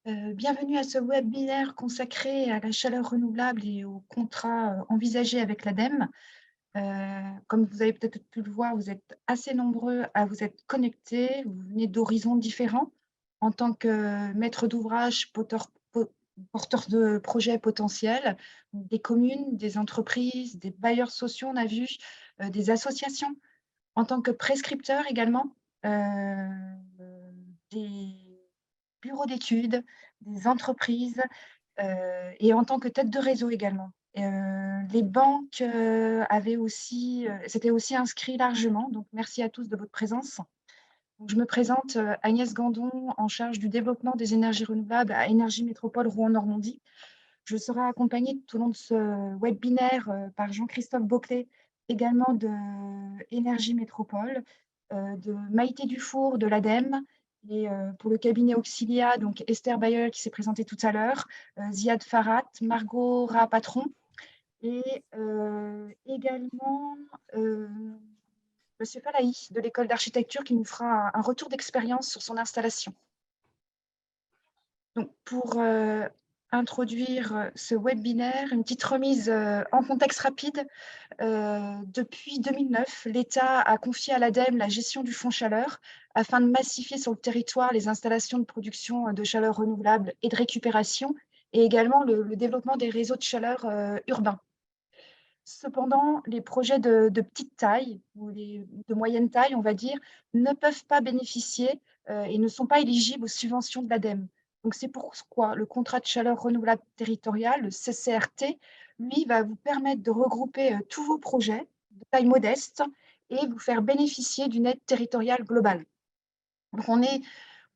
Bienvenue à ce webinaire consacré à la chaleur renouvelable et aux contrats envisagés avec l'ADEME. Comme vous avez peut-être pu le voir, vous êtes assez nombreux à vous être connectés, vous venez d'horizons différents. En tant que maître d'ouvrage, porteur de projets potentiels, des communes, des entreprises, des bailleurs sociaux, on a vu, des associations. En tant que prescripteur également, des bureaux d'études, des entreprises, et en tant que tête de réseau également. Les banques, avaient aussi, s'étaient aussi inscrits largement, donc merci à tous de votre présence. Donc je me présente, Agnès Gandon, en charge du développement des énergies renouvelables à Énergie Métropole Rouen-Normandie. Je serai accompagnée tout au long de ce webinaire, par Jean-Christophe Boclet, également de Énergie Métropole, de Maïté Dufour de l'ADEME et pour le cabinet Auxilia, donc Esther Bayer qui s'est présentée tout à l'heure, Ziad Farhat, Margot Rapatron et également, monsieur Falahi de l'école d'architecture qui nous fera un retour d'expérience sur son installation. Donc pour, introduire, ce webinaire, une petite remise, en contexte rapide. Depuis 2009, l'État a confié à l'ADEME la gestion du fonds chaleur afin de massifier sur le territoire les installations de production, de chaleur renouvelable et de récupération et également le développement des réseaux de chaleur, urbains. Cependant, les projets de petite taille ou de moyenne taille, on va dire, ne peuvent pas bénéficier, et ne sont pas éligibles aux subventions de l'ADEME. Donc c'est pourquoi le contrat de chaleur renouvelable territorial, le CCRT, lui, va vous permettre de regrouper, tous vos projets de taille modeste et vous faire bénéficier d'une aide territoriale globale. Donc on est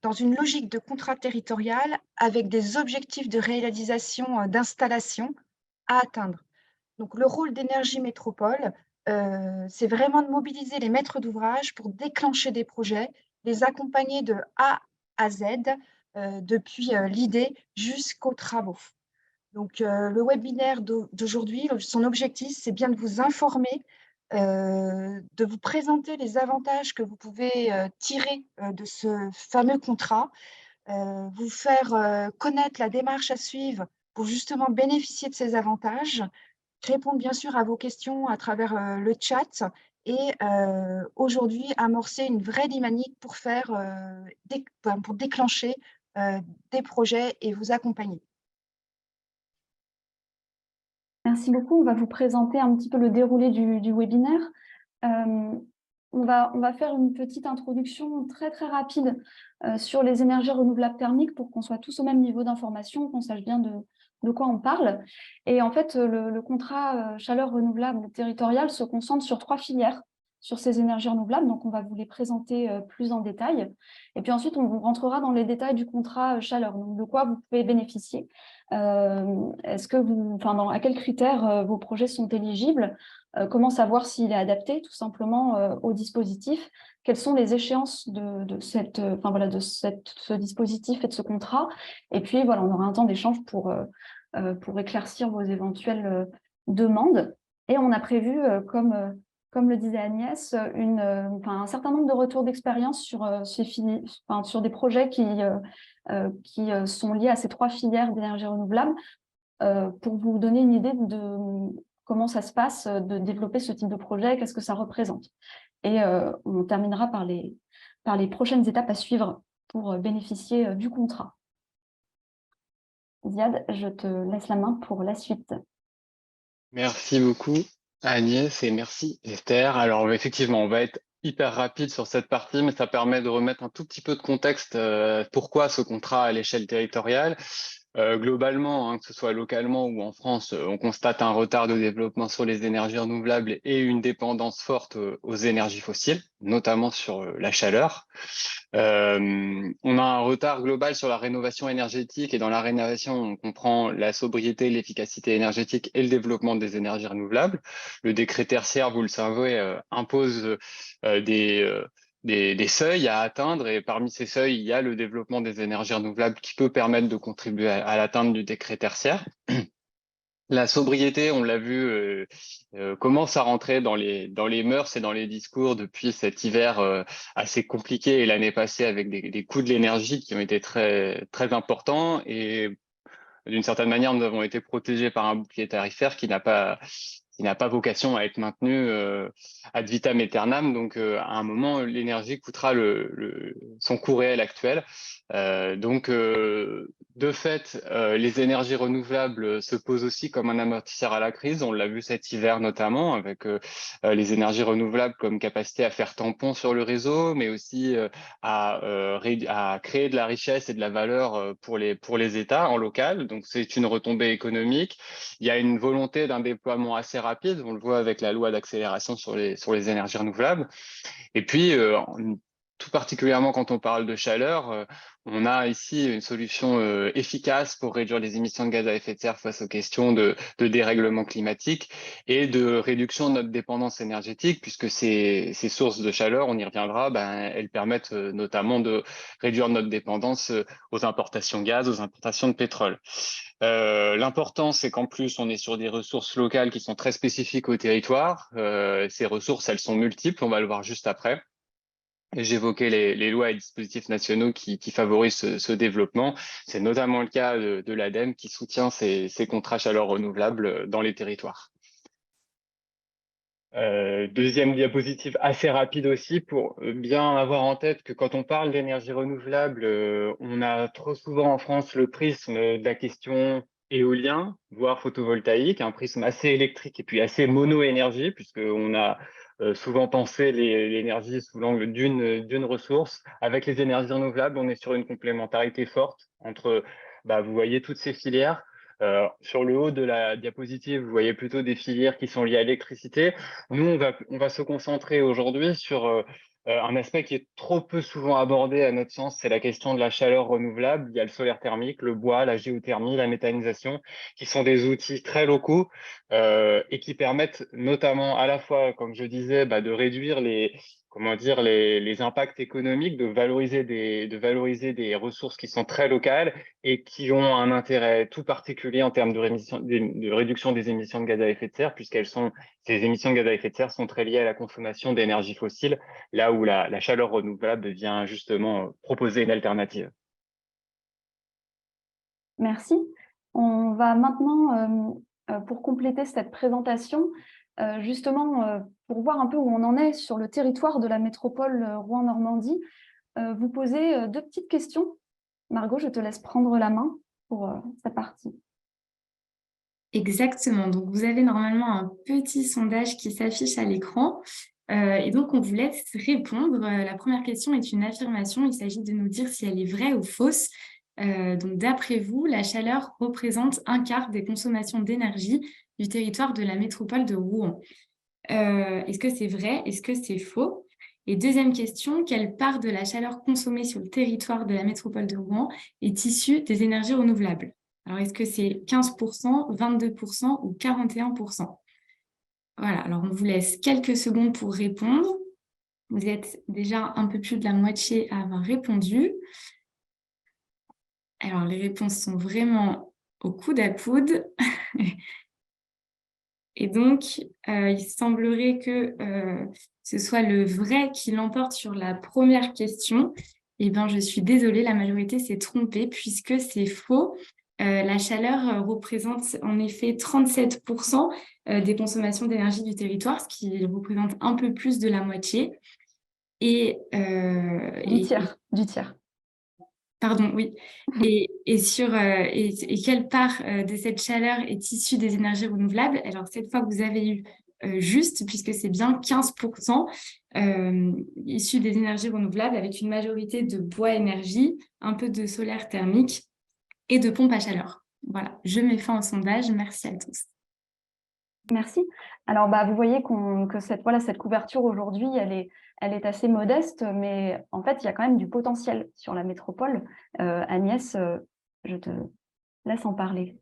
dans une logique de contrat territorial avec des objectifs de réalisation, d'installation à atteindre. Donc le rôle d'Énergie Métropole, c'est vraiment de mobiliser les maîtres d'ouvrage pour déclencher des projets, les accompagner de A à Z, depuis, l'idée jusqu'aux travaux. Donc le webinaire d'aujourd'hui, son objectif, c'est bien de vous informer, de vous présenter les avantages que vous pouvez, tirer, de ce fameux contrat, vous faire, connaître la démarche à suivre pour justement bénéficier de ces avantages, répondre bien sûr à vos questions à travers, le chat et aujourd'hui amorcer une vraie dynamique pour faire, pour déclencher, des projets et vous accompagner. Merci beaucoup. On va vous présenter un petit peu le déroulé du webinaire. Euh, on va faire une petite introduction très, très rapide sur les énergies renouvelables thermiques pour qu'on soit tous au même niveau d'information, qu'on sache bien de quoi on parle. Et en fait, le contrat chaleur renouvelable territorial se concentre sur 3 filières sur ces énergies renouvelables. Donc, on va vous les présenter plus en détail. Et puis ensuite, on rentrera dans les détails du contrat chaleur, donc de quoi vous pouvez bénéficier. Est-ce que à quels critères vos projets sont éligibles? Comment savoir s'il est adapté tout simplement au dispositif? Quelles sont les échéances de ce dispositif et de ce contrat? Et puis voilà, on aura un temps d'échange pour éclaircir vos éventuelles demandes. Et on a prévu, comme le disait Agnès, un certain nombre de retours d'expérience sur des projets qui sont liés à ces 3 filières d'énergie renouvelable pour vous donner une idée de comment ça se passe de développer ce type de projet, qu'est-ce que ça représente. Et on terminera par les prochaines étapes à suivre pour bénéficier du contrat. Ziad, je te laisse la main pour la suite. Merci beaucoup, Agnès, et merci, Esther. Alors, effectivement, on va être hyper rapide sur cette partie, mais ça permet de remettre un tout petit peu de contexte, pourquoi ce contrat à l'échelle territoriale. Globalement, hein, que ce soit localement ou en France, on constate un retard de développement sur les énergies renouvelables et une dépendance forte aux énergies fossiles, notamment sur la chaleur. On a un retard global sur la rénovation énergétique et dans la rénovation, on comprend la sobriété, l'efficacité énergétique et le développement des énergies renouvelables. Le décret tertiaire, vous le savez, impose des seuils à atteindre et parmi ces seuils, il y a le développement des énergies renouvelables qui peut permettre de contribuer à l'atteinte du décret tertiaire. La sobriété, on l'a vu, commence à rentrer dans les mœurs et dans les discours depuis cet hiver assez compliqué et l'année passée avec des coûts de l'énergie qui ont été très, très importants. Et d'une certaine manière, nous avons été protégés par un bouclier tarifaire qui n'a pas vocation à être maintenu ad vitam aeternam. Donc, à un moment, l'énergie coûtera son coût réel actuel. De fait, les énergies renouvelables se posent aussi comme un amortisseur à la crise. On l'a vu cet hiver notamment avec les énergies renouvelables comme capacité à faire tampon sur le réseau, mais aussi à créer de la richesse et de la valeur pour les États en local. Donc, c'est une retombée économique. Il y a une volonté d'un déploiement assez rapide. On le voit avec la loi d'accélération sur les énergies renouvelables. Et puis, tout particulièrement quand on parle de chaleur, on a ici une solution efficace pour réduire les émissions de gaz à effet de serre face aux questions de dérèglement climatique et de réduction de notre dépendance énergétique, puisque ces sources de chaleur, on y reviendra, elles permettent notamment de réduire notre dépendance aux importations de gaz, aux importations de pétrole. L'important, c'est qu'en plus, on est sur des ressources locales qui sont très spécifiques au territoire. Ces ressources, elles sont multiples, on va le voir juste après. J'évoquais les lois et dispositifs nationaux qui favorisent ce développement. C'est notamment le cas de l'ADEME qui soutient ces contrats chaleur renouvelables dans les territoires. Deuxième diapositive assez rapide aussi pour bien avoir en tête que quand on parle d'énergie renouvelable, on a trop souvent en France le prisme de la question éolien, voire photovoltaïque, un prisme assez électrique et puis assez mono-énergie, puisqu'on a souvent pensé l'énergie sous l'angle d'une ressource. Avec les énergies renouvelables, on est sur une complémentarité forte entre, vous voyez toutes ces filières. Sur le haut de la diapositive, vous voyez plutôt des filières qui sont liées à l'électricité. Nous, on va se concentrer aujourd'hui sur un aspect qui est trop peu souvent abordé à notre sens, c'est la question de la chaleur renouvelable. Il y a le solaire thermique, le bois, la géothermie, la méthanisation, qui sont des outils très locaux et qui permettent notamment à la fois, comme je disais, de réduire les impacts économiques, de valoriser des ressources qui sont très locales et qui ont un intérêt tout particulier en termes de réduction des émissions de gaz à effet de serre, ces émissions de gaz à effet de serre sont très liées à la consommation d'énergie fossile, là où la chaleur renouvelable vient justement proposer une alternative. Merci. On va maintenant, pour compléter cette présentation, justement, pour voir un peu où on en est sur le territoire de la métropole Rouen-Normandie, vous poser deux petites questions. Margot, je te laisse prendre la main pour cette partie. Exactement. Donc, vous avez normalement un petit sondage qui s'affiche à l'écran. Et donc, on vous laisse répondre. La première question est une affirmation. Il s'agit de nous dire si elle est vraie ou fausse. Donc, d'après vous, la chaleur représente un quart des consommations d'énergie du territoire de la métropole de Rouen. Est-ce que c'est vrai? Est-ce que c'est faux? Et deuxième question, quelle part de la chaleur consommée sur le territoire de la métropole de Rouen est issue des énergies renouvelables? Alors, est-ce que c'est 15%, 22% ou 41%? Voilà, alors on vous laisse quelques secondes pour répondre. Vous êtes déjà un peu plus de la moitié à avoir répondu. Alors, les réponses sont vraiment au coude à coude. Et donc, il semblerait que ce soit le vrai qui l'emporte sur la première question. Eh bien, je suis désolée, la majorité s'est trompée puisque c'est faux. La chaleur représente en effet 37% des consommations d'énergie du territoire, ce qui représente un peu plus de la moitié. Du tiers. Pardon, oui. Et quelle part de cette chaleur est issue des énergies renouvelables? Alors, cette fois, vous avez eu juste, puisque c'est bien 15% issus des énergies renouvelables, avec une majorité de bois énergie, un peu de solaire thermique et de pompes à chaleur. Voilà, je mets fin au sondage. Merci à tous. Merci. Alors, vous voyez que cette couverture aujourd'hui, elle est assez modeste, mais en fait, il y a quand même du potentiel sur la métropole. Agnès, je te laisse en parler.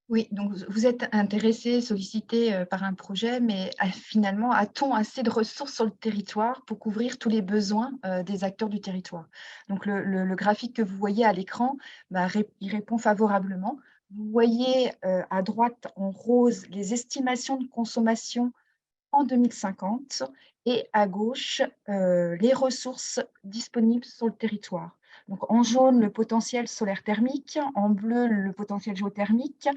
Oui, donc vous êtes intéressé, sollicité par un projet, mais finalement, a-t-on assez de ressources sur le territoire pour couvrir tous les besoins des acteurs du territoire? Donc le graphique que vous voyez à l'écran, il répond favorablement. Vous voyez à droite en rose les estimations de consommation en 2050 et à gauche les ressources disponibles sur le territoire. Donc en jaune, le potentiel solaire thermique, en bleu, le potentiel géothermique,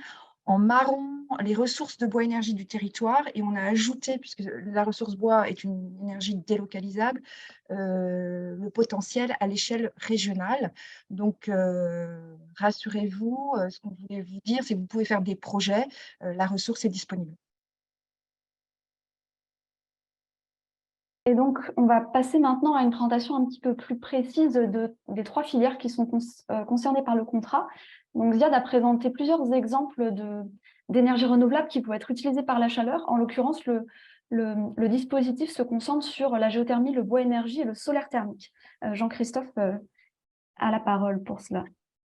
en marron, les ressources de bois énergie du territoire, et on a ajouté, puisque la ressource bois est une énergie délocalisable, le potentiel à l'échelle régionale. Donc, rassurez-vous, ce qu'on voulait vous dire, c'est que vous pouvez faire des projets, la ressource est disponible. Et donc, on va passer maintenant à une présentation un petit peu plus précise des 3 filières qui sont concernées par le contrat. Donc, Ziad a présenté plusieurs exemples d'énergie renouvelable qui peuvent être utilisées par la chaleur. En l'occurrence, le dispositif se concentre sur la géothermie, le bois énergie et le solaire thermique. Jean-Christophe a la parole pour cela.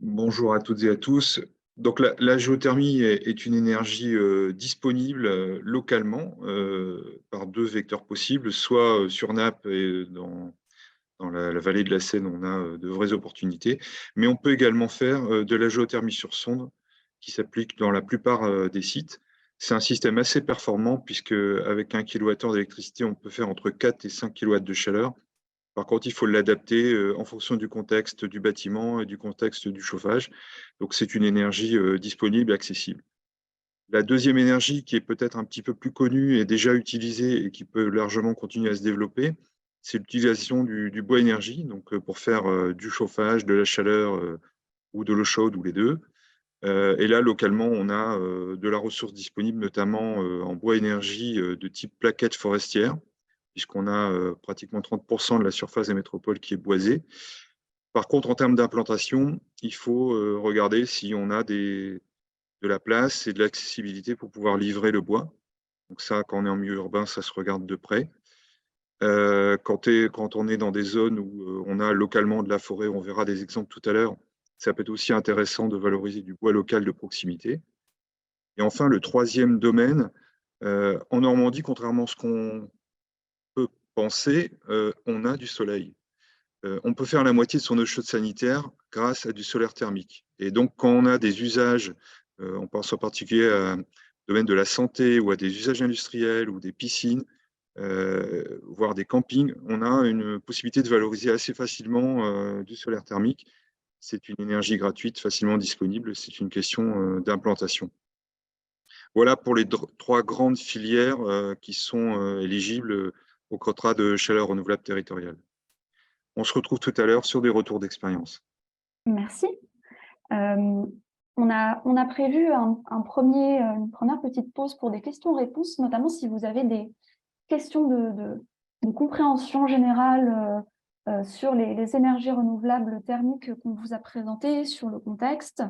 Bonjour à toutes et à tous. Donc la géothermie est une énergie disponible localement par 2 vecteurs possibles, soit sur nappe et dans la vallée de la Seine, on a de vraies opportunités, mais on peut également faire de la géothermie sur sonde qui s'applique dans la plupart des sites. C'est un système assez performant puisque avec 1 kWh d'électricité, on peut faire entre 4 et 5 kW de chaleur. Par contre, il faut l'adapter en fonction du contexte du bâtiment et du contexte du chauffage. Donc, c'est une énergie disponible et accessible. La deuxième énergie, qui est peut-être un petit peu plus connue et déjà utilisée et qui peut largement continuer à se développer, c'est l'utilisation du bois énergie, donc pour faire du chauffage, de la chaleur ou de l'eau chaude ou les deux. Et là, localement, on a de la ressource disponible, notamment en bois énergie de type plaquettes forestières, puisqu'on a pratiquement 30% de la surface des métropoles qui est boisée. Par contre, en termes d'implantation, il faut regarder si on a de la place et de l'accessibilité pour pouvoir livrer le bois. Donc ça, quand on est en milieu urbain, ça se regarde de près. Quand on est dans des zones où on a localement de la forêt, on verra des exemples tout à l'heure, ça peut être aussi intéressant de valoriser du bois local de proximité. Et enfin, le troisième domaine, en Normandie, contrairement à ce qu'on peut penser, on a du soleil. On peut faire la moitié de son eau chaude sanitaire grâce à du solaire thermique. Et donc, quand on a des usages, on pense en particulier à domaine de la santé ou à des usages industriels ou des piscines, voire des campings, on a une possibilité de valoriser assez facilement du solaire thermique. C'est une énergie gratuite, facilement disponible. C'est une question d'implantation. Voilà pour les 3 grandes filières qui sont éligibles au contrat de chaleur renouvelable territoriale. On se retrouve tout à l'heure sur des retours d'expérience. Merci. On a prévu une première petite pause pour des questions-réponses, notamment si vous avez des questions de compréhension générale sur les énergies renouvelables thermiques qu'on vous a présentées, sur le contexte.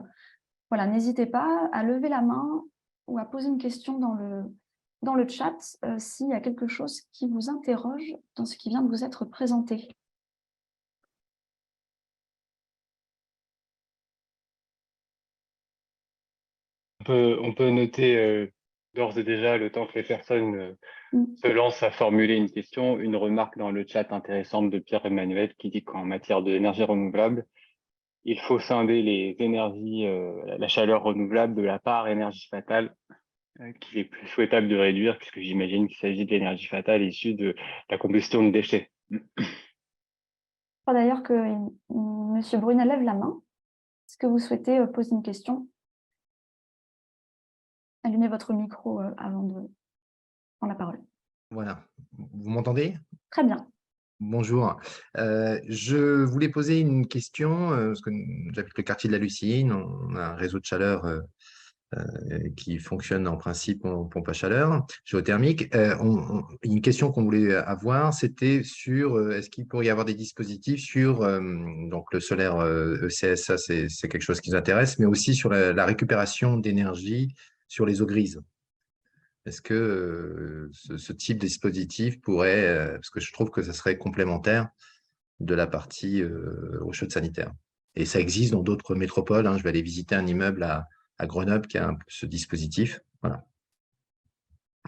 Voilà, n'hésitez pas à lever la main ou à poser une question dans le chat s'il y a quelque chose qui vous interroge dans ce qui vient de vous être présenté. On peut noter d'ores et déjà, le temps que les personnes se lancent à formuler une question, une remarque dans le chat intéressante de Pierre-Emmanuel qui dit qu'en matière d'énergie renouvelable, il faut scinder les énergies, la chaleur renouvelable de la part énergie fatale qu'il est plus souhaitable de réduire, puisque j'imagine qu'il s'agit de l'énergie fatale issue de la combustion de déchets. Je crois d'ailleurs que M. Brunel lève la main. Est-ce que vous souhaitez poser une question? Allumez votre micro avant de prendre la parole. Voilà. Vous m'entendez? Très bien. Bonjour. Je voulais poser une question, parce que j'habite le quartier de la Lucine, on a un réseau de chaleur qui fonctionne en principe en pompe à chaleur géothermique. Une question qu'on voulait avoir, c'était sur est-ce qu'il pourrait y avoir des dispositifs sur donc le solaire ECS, ça c'est quelque chose qui nous intéresse, mais aussi sur la récupération d'énergie sur les eaux grises. Est-ce que ce type de dispositif pourrait, parce que je trouve que ça serait complémentaire de la partie eau chaude sanitaire. Et ça existe dans d'autres métropoles. Je vais aller visiter un immeuble à Grenoble qui a ce dispositif. Voilà.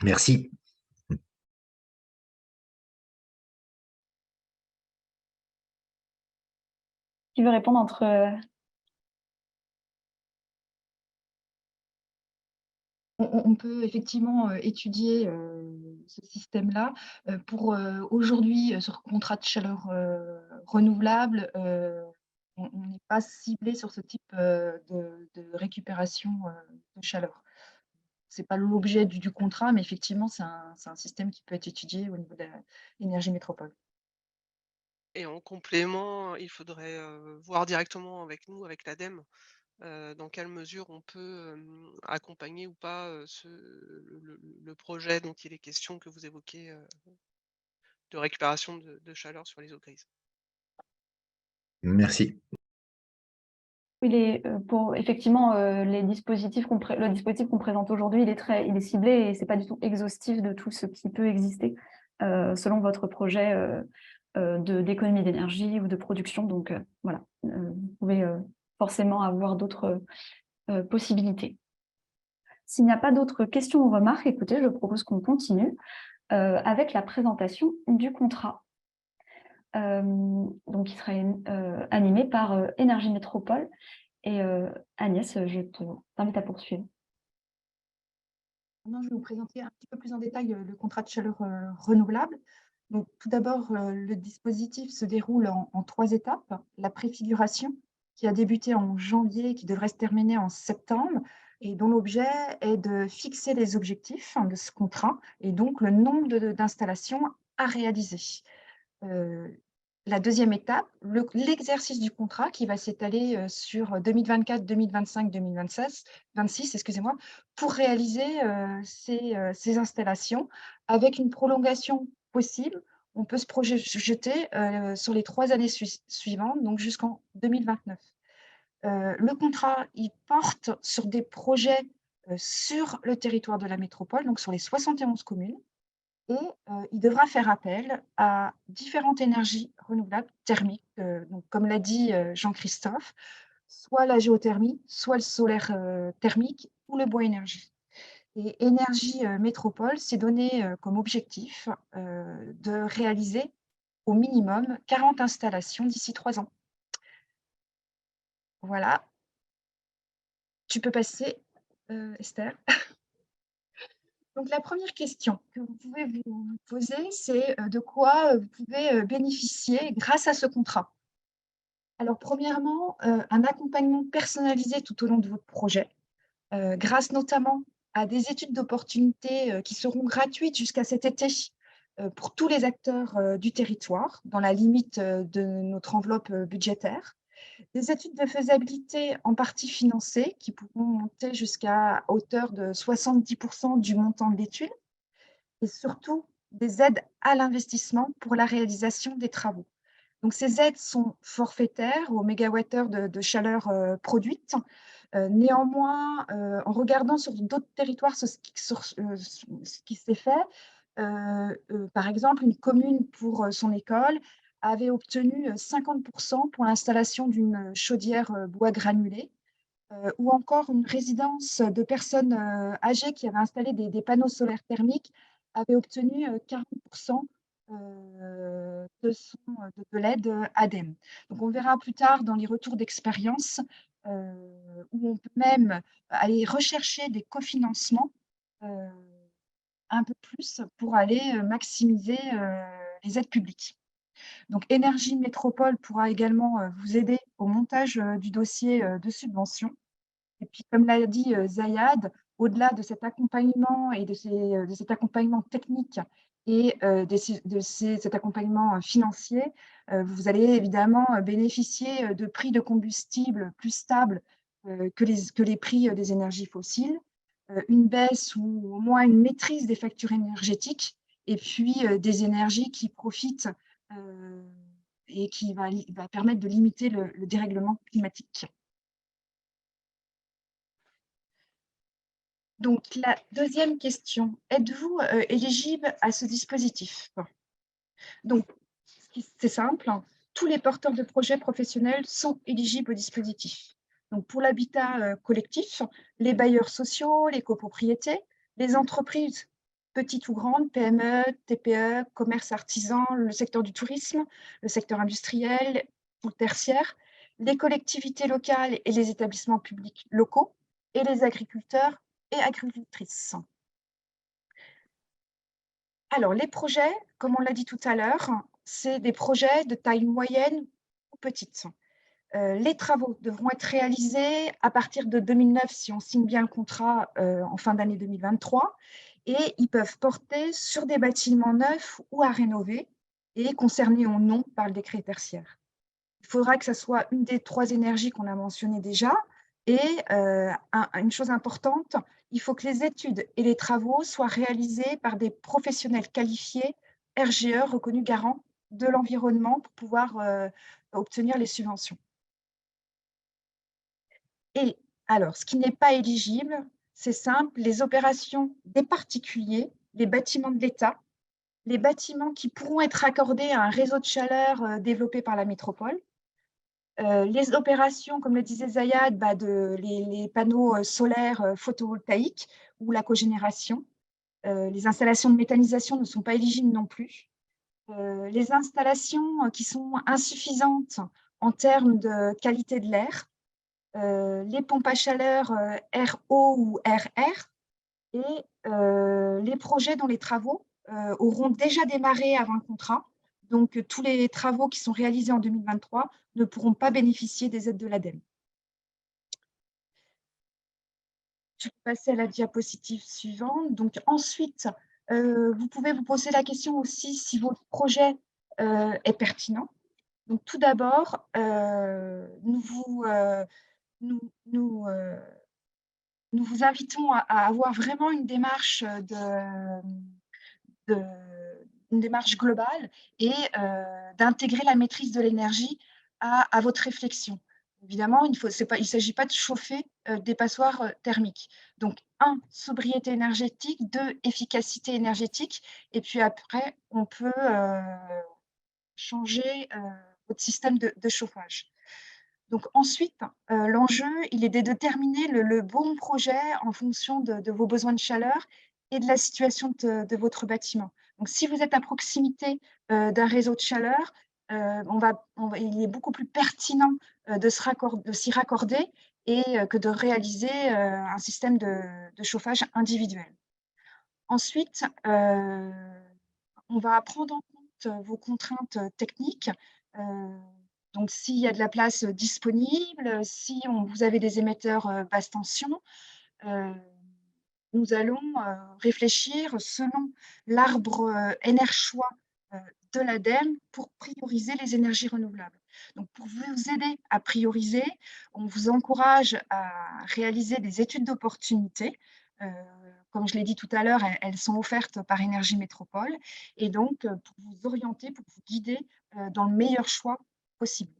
Merci. Qui veut répondre entre On peut effectivement étudier ce système-là. Pour aujourd'hui, sur contrat de chaleur renouvelable, on n'est pas ciblé sur ce type de récupération de chaleur. Ce n'est pas l'objet du contrat, mais effectivement, c'est un système qui peut être étudié au niveau de l'énergie métropole. Et en complément, il faudrait, voir directement avec nous, avec l'ADEME, dans quelle mesure on peut, accompagner ou pas, le projet dont il est question que vous évoquez, de récupération de chaleur sur les eaux grises. Merci. Oui, pour effectivement, le dispositif qu'on présente aujourd'hui, il est ciblé et c'est pas du tout exhaustif de tout ce qui peut exister, selon votre projet, d'économie d'énergie ou de production. Donc, voilà, vous pouvez, forcément avoir d'autres, possibilités. S'il n'y a pas d'autres questions ou remarques, écoutez, je propose qu'on continue, avec la présentation du contrat. Donc qui sera, animé par, Énergie Métropole. Et Agnès, je t'invite à poursuivre. Maintenant, je vais vous présenter un petit peu plus en détail le contrat de chaleur renouvelable. Donc, tout d'abord, le dispositif se déroule en 3 étapes. La préfiguration, qui a débuté en janvier, qui devrait se terminer en septembre, et dont l'objet est de fixer les objectifs de ce contrat et donc le nombre d'installations à réaliser. La deuxième étape, l'exercice du contrat qui va s'étaler sur 2024, 2025, 2026, excusez-moi, pour réaliser ces installations avec une prolongation possible. On peut se projeter sur les 3 années suivantes, donc jusqu'en 2029. Le contrat, il porte sur des projets sur le territoire de la métropole, donc sur les 71 communes. Et il devra faire appel à différentes énergies renouvelables thermiques, donc comme l'a dit Jean-Christophe, soit la géothermie, soit le solaire thermique ou le bois énergie. Et Énergie Métropole s'est donné comme objectif de réaliser au minimum 40 installations d'ici 3 ans. Voilà. Tu peux passer, Esther. Donc, la première question que vous pouvez vous poser, c'est de quoi vous pouvez bénéficier grâce à ce contrat. Alors, premièrement, un accompagnement personnalisé tout au long de votre projet, grâce notamment à des études d'opportunité qui seront gratuites jusqu'à cet été pour tous les acteurs du territoire, dans la limite de notre enveloppe budgétaire. Des études de faisabilité en partie financées qui pourront monter jusqu'à hauteur de 70% du montant de l'étude et surtout des aides à l'investissement pour la réalisation des travaux. Donc, ces aides sont forfaitaires au mégawattheure de chaleur produite. Néanmoins, en regardant sur d'autres territoires ce qui s'est fait, par exemple, une commune pour son école avait obtenu 50% pour l'installation d'une chaudière bois granulé, ou encore une résidence de personnes âgées qui avaient installé des panneaux solaires thermiques avait obtenu 40% de l'aide ADEME. Donc, on verra plus tard dans les retours d'expérience où on peut même aller rechercher des cofinancements un peu plus pour aller maximiser les aides publiques. Donc, Énergie Métropole pourra également vous aider au montage du dossier de subvention. Et puis, comme l'a dit Zayad, au-delà de cet accompagnement et de cet accompagnement technique et cet accompagnement financier, vous allez évidemment bénéficier de prix de combustible plus stables que les prix des énergies fossiles, une baisse ou au moins une maîtrise des factures énergétiques, et puis des énergies qui profitent et qui va permettre de limiter le dérèglement climatique. Donc, la deuxième question, êtes-vous éligible à ce dispositif? Donc, c'est simple, tous les porteurs de projets professionnels sont éligibles au dispositif. Donc, pour l'habitat collectif, les bailleurs sociaux, les copropriétés, les entreprises, petites ou grandes, PME, TPE, commerces artisans, le secteur du tourisme, le secteur industriel ou tertiaire, les collectivités locales et les établissements publics locaux, et les agriculteurs et agricultrices. Alors, les projets, comme on l'a dit tout à l'heure, c'est des projets de taille moyenne ou petite. Les travaux devront être réalisés à partir de 2009 si on signe bien le contrat en fin d'année 2023 et ils peuvent porter sur des bâtiments neufs ou à rénover et concernés ou non par le décret tertiaire. Il faudra que ce soit une des 3 énergies qu'on a mentionnées déjà et une chose importante, il faut que les études et les travaux soient réalisés par des professionnels qualifiés, RGE reconnus garants de l'environnement pour pouvoir obtenir les subventions. Et alors, ce qui n'est pas éligible, c'est simple, les opérations des particuliers, les bâtiments de l'État, les bâtiments qui pourront être accordés à un réseau de chaleur développé par la métropole, les opérations, comme le disait Zayad, les panneaux solaires photovoltaïques ou la cogénération. Les installations de méthanisation ne sont pas éligibles non plus. Les installations qui sont insuffisantes en termes de qualité de l'air, les pompes à chaleur RO ou RR et les projets dont les travaux auront déjà démarré avant le contrat. Donc, tous les travaux qui sont réalisés en 2023 ne pourront pas bénéficier des aides de l'ADEME. Je vais passer à la diapositive suivante. Donc, ensuite, vous pouvez vous poser la question aussi si votre projet est pertinent. Donc, tout d'abord, nous vous invitons à avoir vraiment une démarche une démarche globale et d'intégrer la maîtrise de l'énergie à votre réflexion. Évidemment, il ne s'agit pas de chauffer des passoires thermiques. Donc, 1, sobriété énergétique, 2, efficacité énergétique, et puis après, on peut changer votre système de chauffage. Donc ensuite, l'enjeu, il est de déterminer le bon projet en fonction de vos besoins de chaleur et de la situation de votre bâtiment. Donc si vous êtes à proximité d'un réseau de chaleur, il est beaucoup plus pertinent de s'y raccorder et que de réaliser un système de chauffage individuel. Ensuite, on va prendre en compte vos contraintes techniques. Donc, s'il y a de la place disponible, si vous avez des émetteurs basse tension, nous allons réfléchir selon l'arbre EnerChoix de l'ADEME pour prioriser les énergies renouvelables. Donc, pour vous aider à prioriser, on vous encourage à réaliser des études d'opportunité. Comme je l'ai dit tout à l'heure, elles sont offertes par Énergie Métropole et donc pour vous orienter, pour vous guider dans le meilleur choix possible.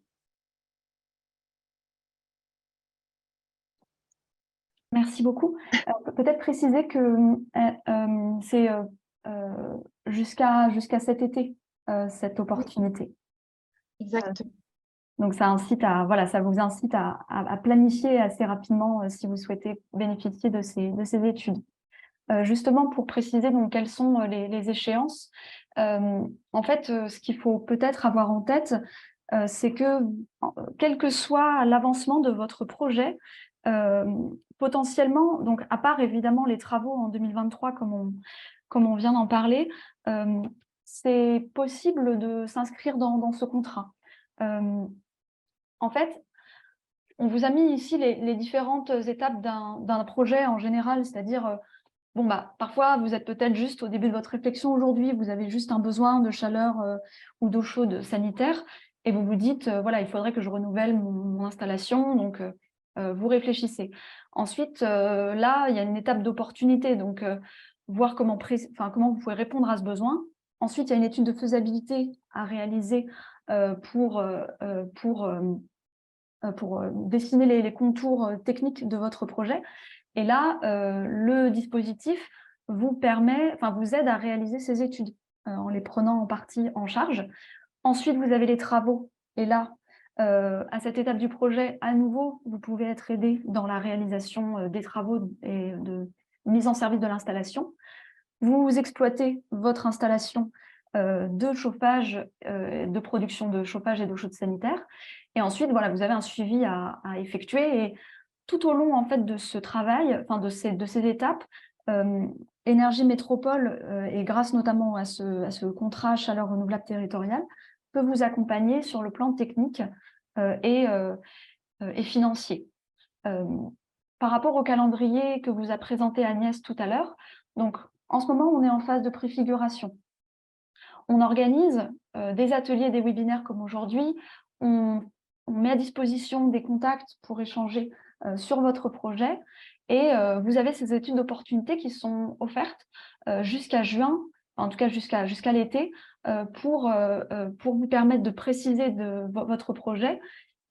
Merci beaucoup. Peut-être préciser que c'est jusqu'à cet été, cette opportunité. Exactement. Donc, ça vous incite à planifier assez rapidement si vous souhaitez bénéficier de ces études. Justement, pour préciser donc, quelles sont les échéances, en fait, ce qu'il faut peut-être avoir en tête, c'est que, quel que soit l'avancement de votre projet, potentiellement, donc à part évidemment les travaux en 2023, comme on vient d'en parler, c'est possible de s'inscrire dans ce contrat. En fait, on vous a mis ici les différentes étapes d'un projet en général, c'est-à-dire, parfois, vous êtes peut-être juste au début de votre réflexion aujourd'hui, vous avez juste un besoin de chaleur ou d'eau chaude sanitaire, et vous vous dites, voilà, il faudrait que je renouvelle mon installation, donc vous réfléchissez. Ensuite, là, il y a une étape d'opportunité, donc voir comment vous pouvez répondre à ce besoin. Ensuite, il y a une étude de faisabilité à réaliser pour dessiner les contours techniques de votre projet. Et là, le dispositif vous aide à réaliser ces études en les prenant en partie en charge. Ensuite, vous avez les travaux. Et là, à cette étape du projet, à nouveau, vous pouvez être aidé dans la réalisation des travaux et de mise en service de l'installation. Vous exploitez votre installation de chauffage, de production de chauffage et d'eau chaude sanitaire. Et ensuite, voilà, vous avez un suivi à effectuer. Et tout au long en fait, de ce travail, enfin, de ces étapes, Énergie Métropole, et grâce notamment à ce contrat chaleur renouvelable territoriale, peut vous accompagner sur le plan technique et financier. Par rapport au calendrier que vous a présenté Agnès tout à l'heure, donc en ce moment, on est en phase de préfiguration. On organise des ateliers, des webinaires comme aujourd'hui. On met à disposition des contacts pour échanger sur votre projet. Et vous avez ces études d'opportunité qui sont offertes jusqu'à juin, en tout cas jusqu'à l'été, pour vous permettre de préciser votre projet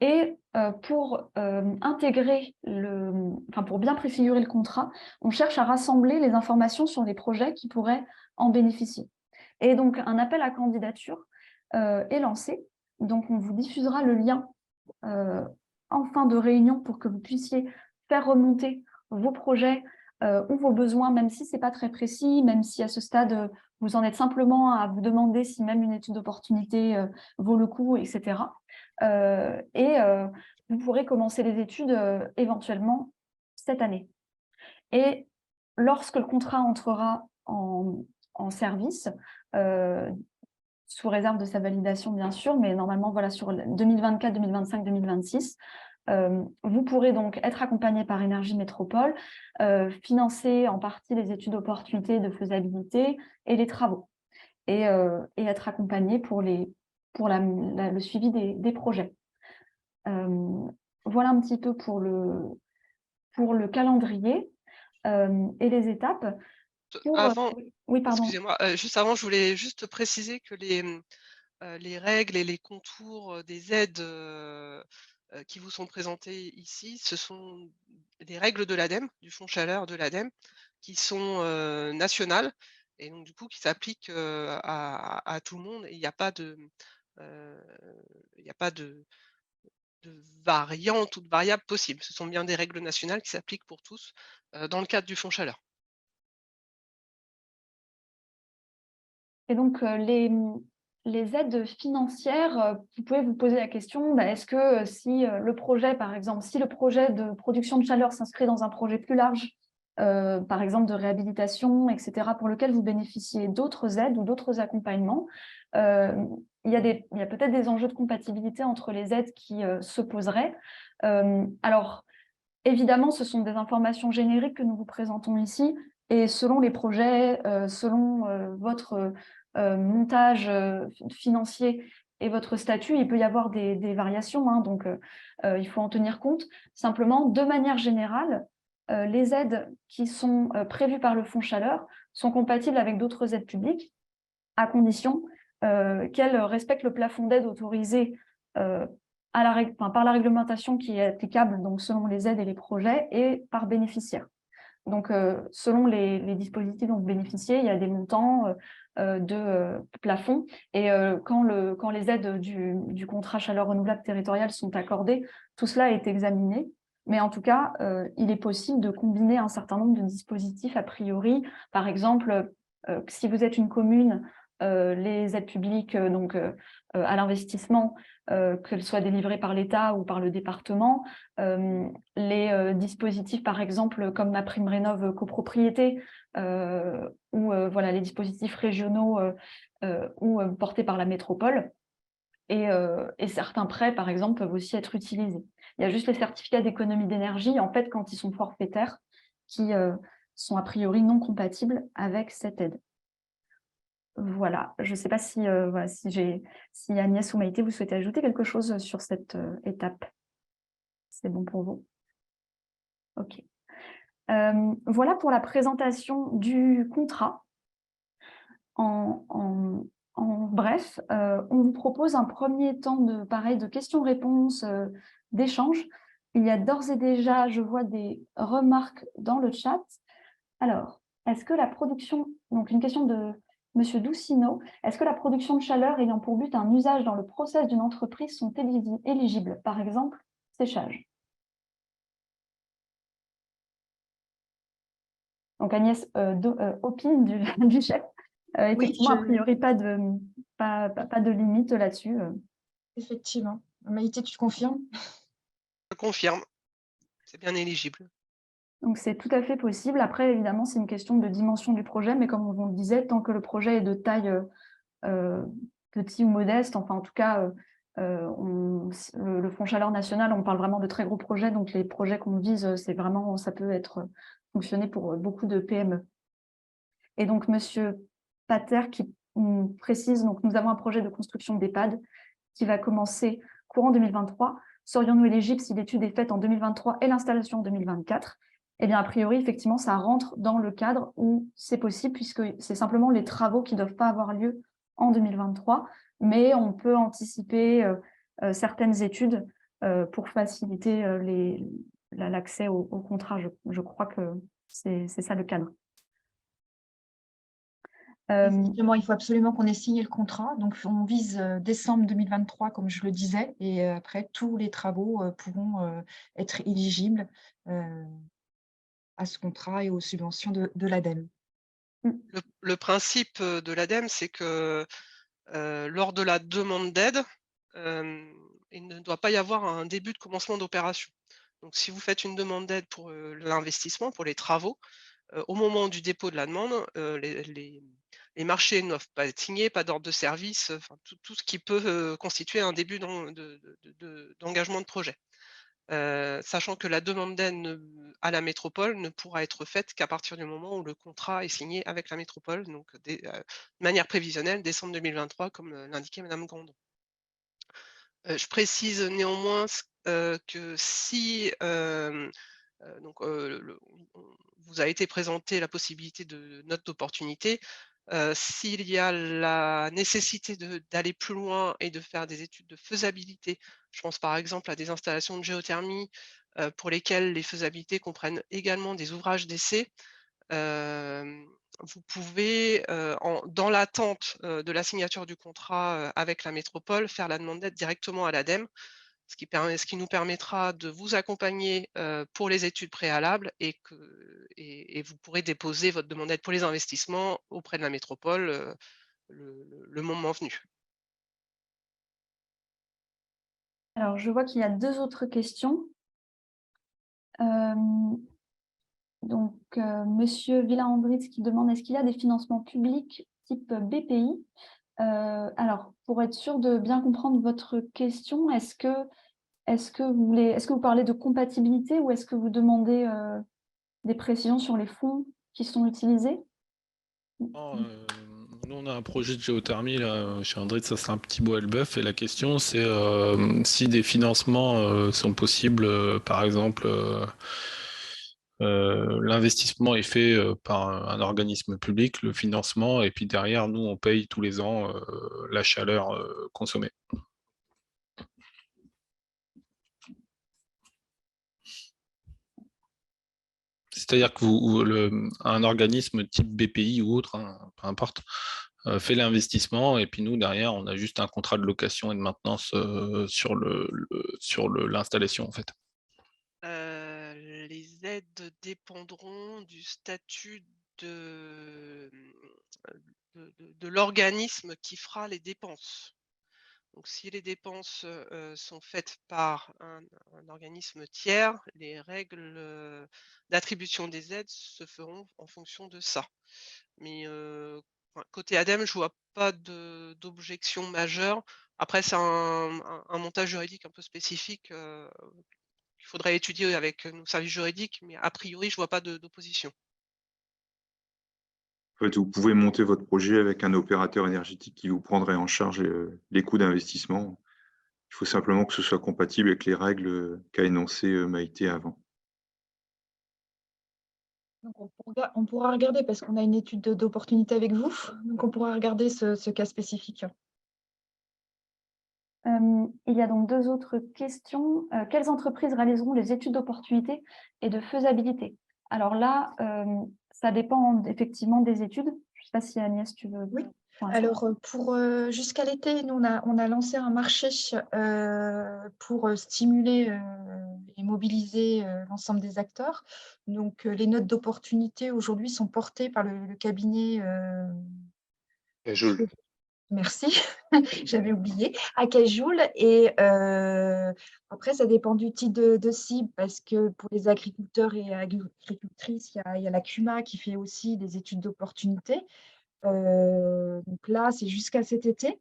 et pour intégrer pour bien préfigurer le contrat, on cherche à rassembler les informations sur les projets qui pourraient en bénéficier. Et donc, un appel à candidature est lancé. Donc, on vous diffusera le lien en fin de réunion pour que vous puissiez faire remonter vos projets ou vos besoins, même si ce n'est pas très précis, même si à ce stade, vous en êtes simplement à vous demander si même une étude d'opportunité vaut le coup, etc. Vous pourrez commencer les études éventuellement cette année. Et lorsque le contrat entrera en service, sous réserve de sa validation, bien sûr, mais normalement, voilà, sur 2024, 2025, 2026, vous pourrez donc être accompagné par Énergie Métropole, financer en partie les études d'opportunité de faisabilité et les travaux, et être accompagné pour le suivi des projets. Voilà un petit peu pour le calendrier et les étapes. Avant, Oui, pardon. excusez-moi, juste avant, je voulais juste préciser que les règles et les contours des aides qui vous sont présentées ici, ce sont des règles de l'ADEME, du Fonds chaleur de l'ADEME, qui sont nationales et donc du coup qui s'appliquent à tout le monde. Et il n'y a pas de variante ou de variable possible. Ce sont bien des règles nationales qui s'appliquent pour tous dans le cadre du Fonds chaleur. Et donc, les aides financières, vous pouvez vous poser la question, est-ce que si le projet, par exemple, si le projet de production de chaleur s'inscrit dans un projet plus large, par exemple de réhabilitation, etc., pour lequel vous bénéficiez d'autres aides ou d'autres accompagnements, il y a peut-être des enjeux de compatibilité entre les aides qui se poseraient. Alors, évidemment, ce sont des informations génériques que nous vous présentons ici, et selon les projets, selon votre montage financier et votre statut, il peut y avoir des variations, hein, donc il faut en tenir compte. Simplement, de manière générale, les aides qui sont prévues par le Fonds chaleur sont compatibles avec d'autres aides publiques, à condition qu'elles respectent le plafond d'aide autorisé par la réglementation qui est applicable, donc selon les aides et les projets, et par bénéficiaire. Donc, selon les dispositifs dont vous bénéficiez, il y a des montants de plafond. Et quand les aides du contrat chaleur renouvelable territorial sont accordées, tout cela est examiné. Mais en tout cas, il est possible de combiner un certain nombre de dispositifs a priori. Par exemple, si vous êtes une commune, les aides publiques à l'investissement, qu'elles soient délivrées par l'État ou par le département, les dispositifs, par exemple, comme MaPrimeRénov' copropriété, ou voilà, les dispositifs régionaux ou portés par la métropole, et certains prêts, par exemple, peuvent aussi être utilisés. Il y a juste les certificats d'économie d'énergie, en fait, quand ils sont forfaitaires, qui sont a priori non compatibles avec cette aide. Voilà, je ne sais pas si Agnès ou Maïté, vous souhaitez ajouter quelque chose sur cette étape. C'est bon pour vous? Ok. Voilà pour la présentation du contrat. En bref, on vous propose un premier temps de questions-réponses, d'échanges. Il y a d'ores et déjà, je vois des remarques dans le chat. Alors, est-ce que la production, donc une question de Monsieur Doucineau, est-ce que la production de chaleur ayant pour but un usage dans le process d'une entreprise sont éligibles, par exemple, séchage? Donc Agnès opine du chef. Effectivement, Oui, a priori, pas de limite là-dessus. effectivement. Maïté, tu confirmes? Je confirme. c'est bien éligible. Donc, c'est tout à fait possible. Après, évidemment, c'est une question de dimension du projet, mais comme on le disait, tant que le projet est de taille petit ou modeste, enfin, en tout cas, le Fonds Chaleur National, on parle vraiment de très gros projets, donc les projets qu'on vise, c'est vraiment, ça peut être fonctionner pour beaucoup de PME. Et donc, Monsieur Pater qui précise, donc nous avons un projet de construction d'EHPAD qui va commencer courant 2023. Serions-nous éligibles si l'étude est faite en 2023 et l'installation en 2024? Eh bien, a priori, effectivement, ça rentre dans le cadre où c'est possible, puisque c'est simplement les travaux qui ne doivent pas avoir lieu en 2023, mais on peut anticiper certaines études pour faciliter l'accès au contrat. Je crois que c'est ça le cadre. Justement, il faut absolument qu'on ait signé le contrat. Donc, on vise décembre 2023, comme je le disais, et après, tous les travaux pourront être éligibles à ce contrat et aux subventions de l'ADEME. Le principe de l'ADEME, c'est que lors de la demande d'aide, il ne doit pas y avoir un début de commencement d'opération. Donc, si vous faites une demande d'aide pour l'investissement, pour les travaux, au moment du dépôt de la demande, les marchés ne doivent pas être signés, pas d'ordre de service, enfin tout ce qui peut constituer un début d'engagement de projet. Sachant que la demande d'aide à la métropole ne pourra être faite qu'à partir du moment où le contrat est signé avec la métropole, donc de manière prévisionnelle, décembre 2023, comme l'indiquait Madame Grandon. Je précise néanmoins que si donc, on vous a été présenté la possibilité de note d'opportunité. S'il y a la nécessité d'aller plus loin et de faire des études de faisabilité, je pense par exemple à des installations de géothermie, pour lesquelles les faisabilités comprennent également des ouvrages d'essai. Vous pouvez, dans l'attente, de la signature du contrat, avec la métropole, faire la demande d'aide directement à l'ADEME, ce qui nous permettra de vous accompagner, pour les études préalables et vous pourrez déposer votre demande d'aide pour les investissements auprès de la métropole, le moment venu. Alors, je vois qu'il y a 2 autres questions. Donc, Monsieur Villa-Andritz qui demande: est-ce qu'il y a des financements publics type BPI? Alors, pour être sûr de bien comprendre votre question, est-ce que vous parlez de compatibilité ou est-ce que vous demandez des précisions sur les fonds qui sont utilisés? Non, nous, on a un projet de géothermie là, chez Andritz, ça c'est un petit bois Elbeuf, et la question c'est si des financements sont possibles, par exemple, l'investissement est fait par un organisme public, le financement, et puis derrière, nous, on paye tous les ans la chaleur consommée. C'est-à-dire que un organisme type BPI ou autre, hein, peu importe, fait l'investissement, et puis nous, derrière, on a juste un contrat de location et de maintenance sur l'installation, en fait. Les aides dépendront du statut de l'organisme qui fera les dépenses. Donc, si les dépenses sont faites par un organisme tiers, les règles d'attribution des aides se feront en fonction de ça. Mais côté ADEME, je vois pas d'objection majeure. Après, c'est un montage juridique un peu spécifique qu'il faudrait étudier avec nos services juridiques, mais a priori, je vois pas d'opposition. En fait, vous pouvez monter votre projet avec un opérateur énergétique qui vous prendrait en charge les coûts d'investissement. Il faut simplement que ce soit compatible avec les règles qu'a énoncées Maïté avant. Donc, on pourra regarder parce qu'on a une étude d'opportunité avec vous. Donc, on pourra regarder ce cas spécifique. Il y a donc 2 autres questions. Quelles entreprises réaliseront les études d'opportunité et de faisabilité? Alors là, ça dépend effectivement des études. Je ne sais pas si Agnès, tu veux. Oui. Alors, jusqu'à l'été, nous, on a lancé un marché pour stimuler et mobiliser l'ensemble des acteurs. Donc, les notes d'opportunité aujourd'hui sont portées par le cabinet Et Joule. Merci, j'avais oublié, à Cajoul. Et après, ça dépend du type de cible, parce que pour les agriculteurs et agricultrices, il y a la CUMA qui fait aussi des études d'opportunité. Donc là, c'est jusqu'à cet été.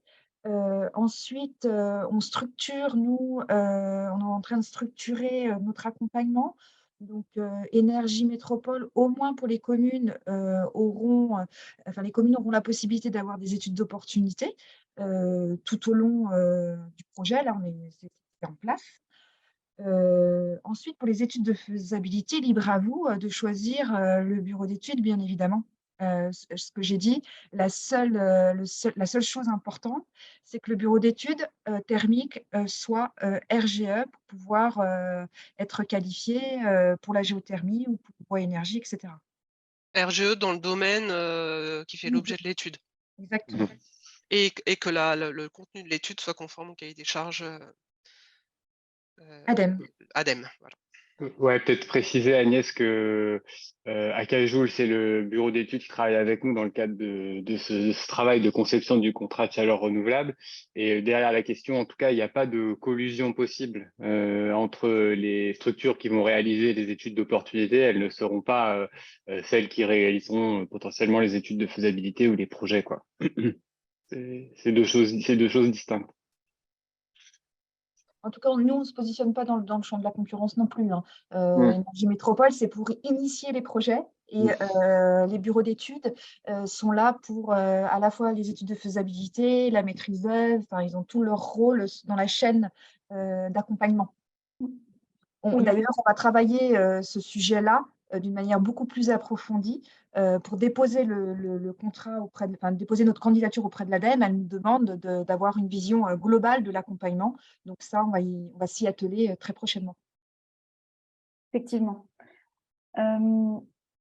Ensuite, on structure, nous, on est en train de structurer notre accompagnement. Donc, Énergie Métropole, au moins pour les communes, enfin, les communes auront la possibilité d'avoir des études d'opportunité tout au long du projet. Là, c'est en place. Ensuite, pour les études de faisabilité, libre à vous de choisir le bureau d'études, bien évidemment. Ce que j'ai dit, la seule chose importante, c'est que le bureau d'études thermique soit RGE pour pouvoir être qualifié pour la géothermie ou pour énergie, etc. RGE dans le domaine qui fait Oui, l'objet de l'étude. exactement. Et que le contenu de l'étude soit conforme au cahier des charges ADEME. ADEME. Voilà. Ouais, peut-être préciser, Agnès, que à Cajoul, c'est le bureau d'études qui travaille avec nous dans le cadre de ce travail de conception du contrat de chaleur renouvelable. Et derrière la question, en tout cas, il n'y a pas de collusion possible entre les structures qui vont réaliser les études d'opportunité. Elles ne seront pas celles qui réaliseront potentiellement les études de faisabilité ou les projets, quoi. C'est deux choses distinctes. En tout cas, nous, on ne se positionne pas dans le champ de la concurrence non plus, hein. Mm. Énergie Métropole, c'est pour initier les projets, et les bureaux d'études sont là pour à la fois les études de faisabilité, la maîtrise d'œuvre, enfin, ils ont tout leur rôle dans la chaîne d'accompagnement. Oui. D'ailleurs, on va travailler ce sujet-là d'une manière beaucoup plus approfondie pour déposer le contrat déposer notre candidature auprès de l'ADEME. Elle nous demande d'avoir une vision globale de l'accompagnement. Donc ça, on va s'y atteler très prochainement. Effectivement.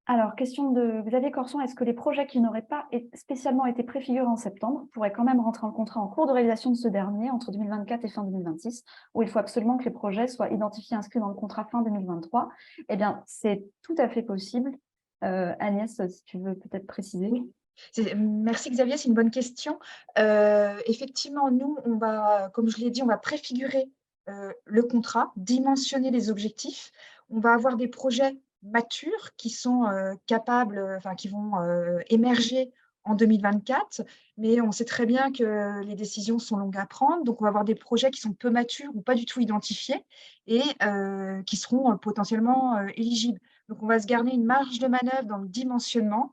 Alors, question de Xavier Corson, est-ce que les projets qui n'auraient pas spécialement été préfigurés en septembre pourraient quand même rentrer en contrat en cours de réalisation de ce dernier entre 2024 et fin 2026, où il faut absolument que les projets soient identifiés et inscrits dans le contrat fin 2023? Eh bien, c'est tout à fait possible. Agnès, si tu veux peut-être préciser. Oui. Merci Xavier, c'est une bonne question. Effectivement, nous, comme je l'ai dit, on va préfigurer le contrat, dimensionner les objectifs. On va avoir des projets matures qui sont capables, qui vont émerger en 2024, mais on sait très bien que les décisions sont longues à prendre, donc on va avoir des projets qui sont peu matures ou pas du tout identifiés et qui seront potentiellement éligibles. Donc on va se garder une marge de manœuvre dans le dimensionnement.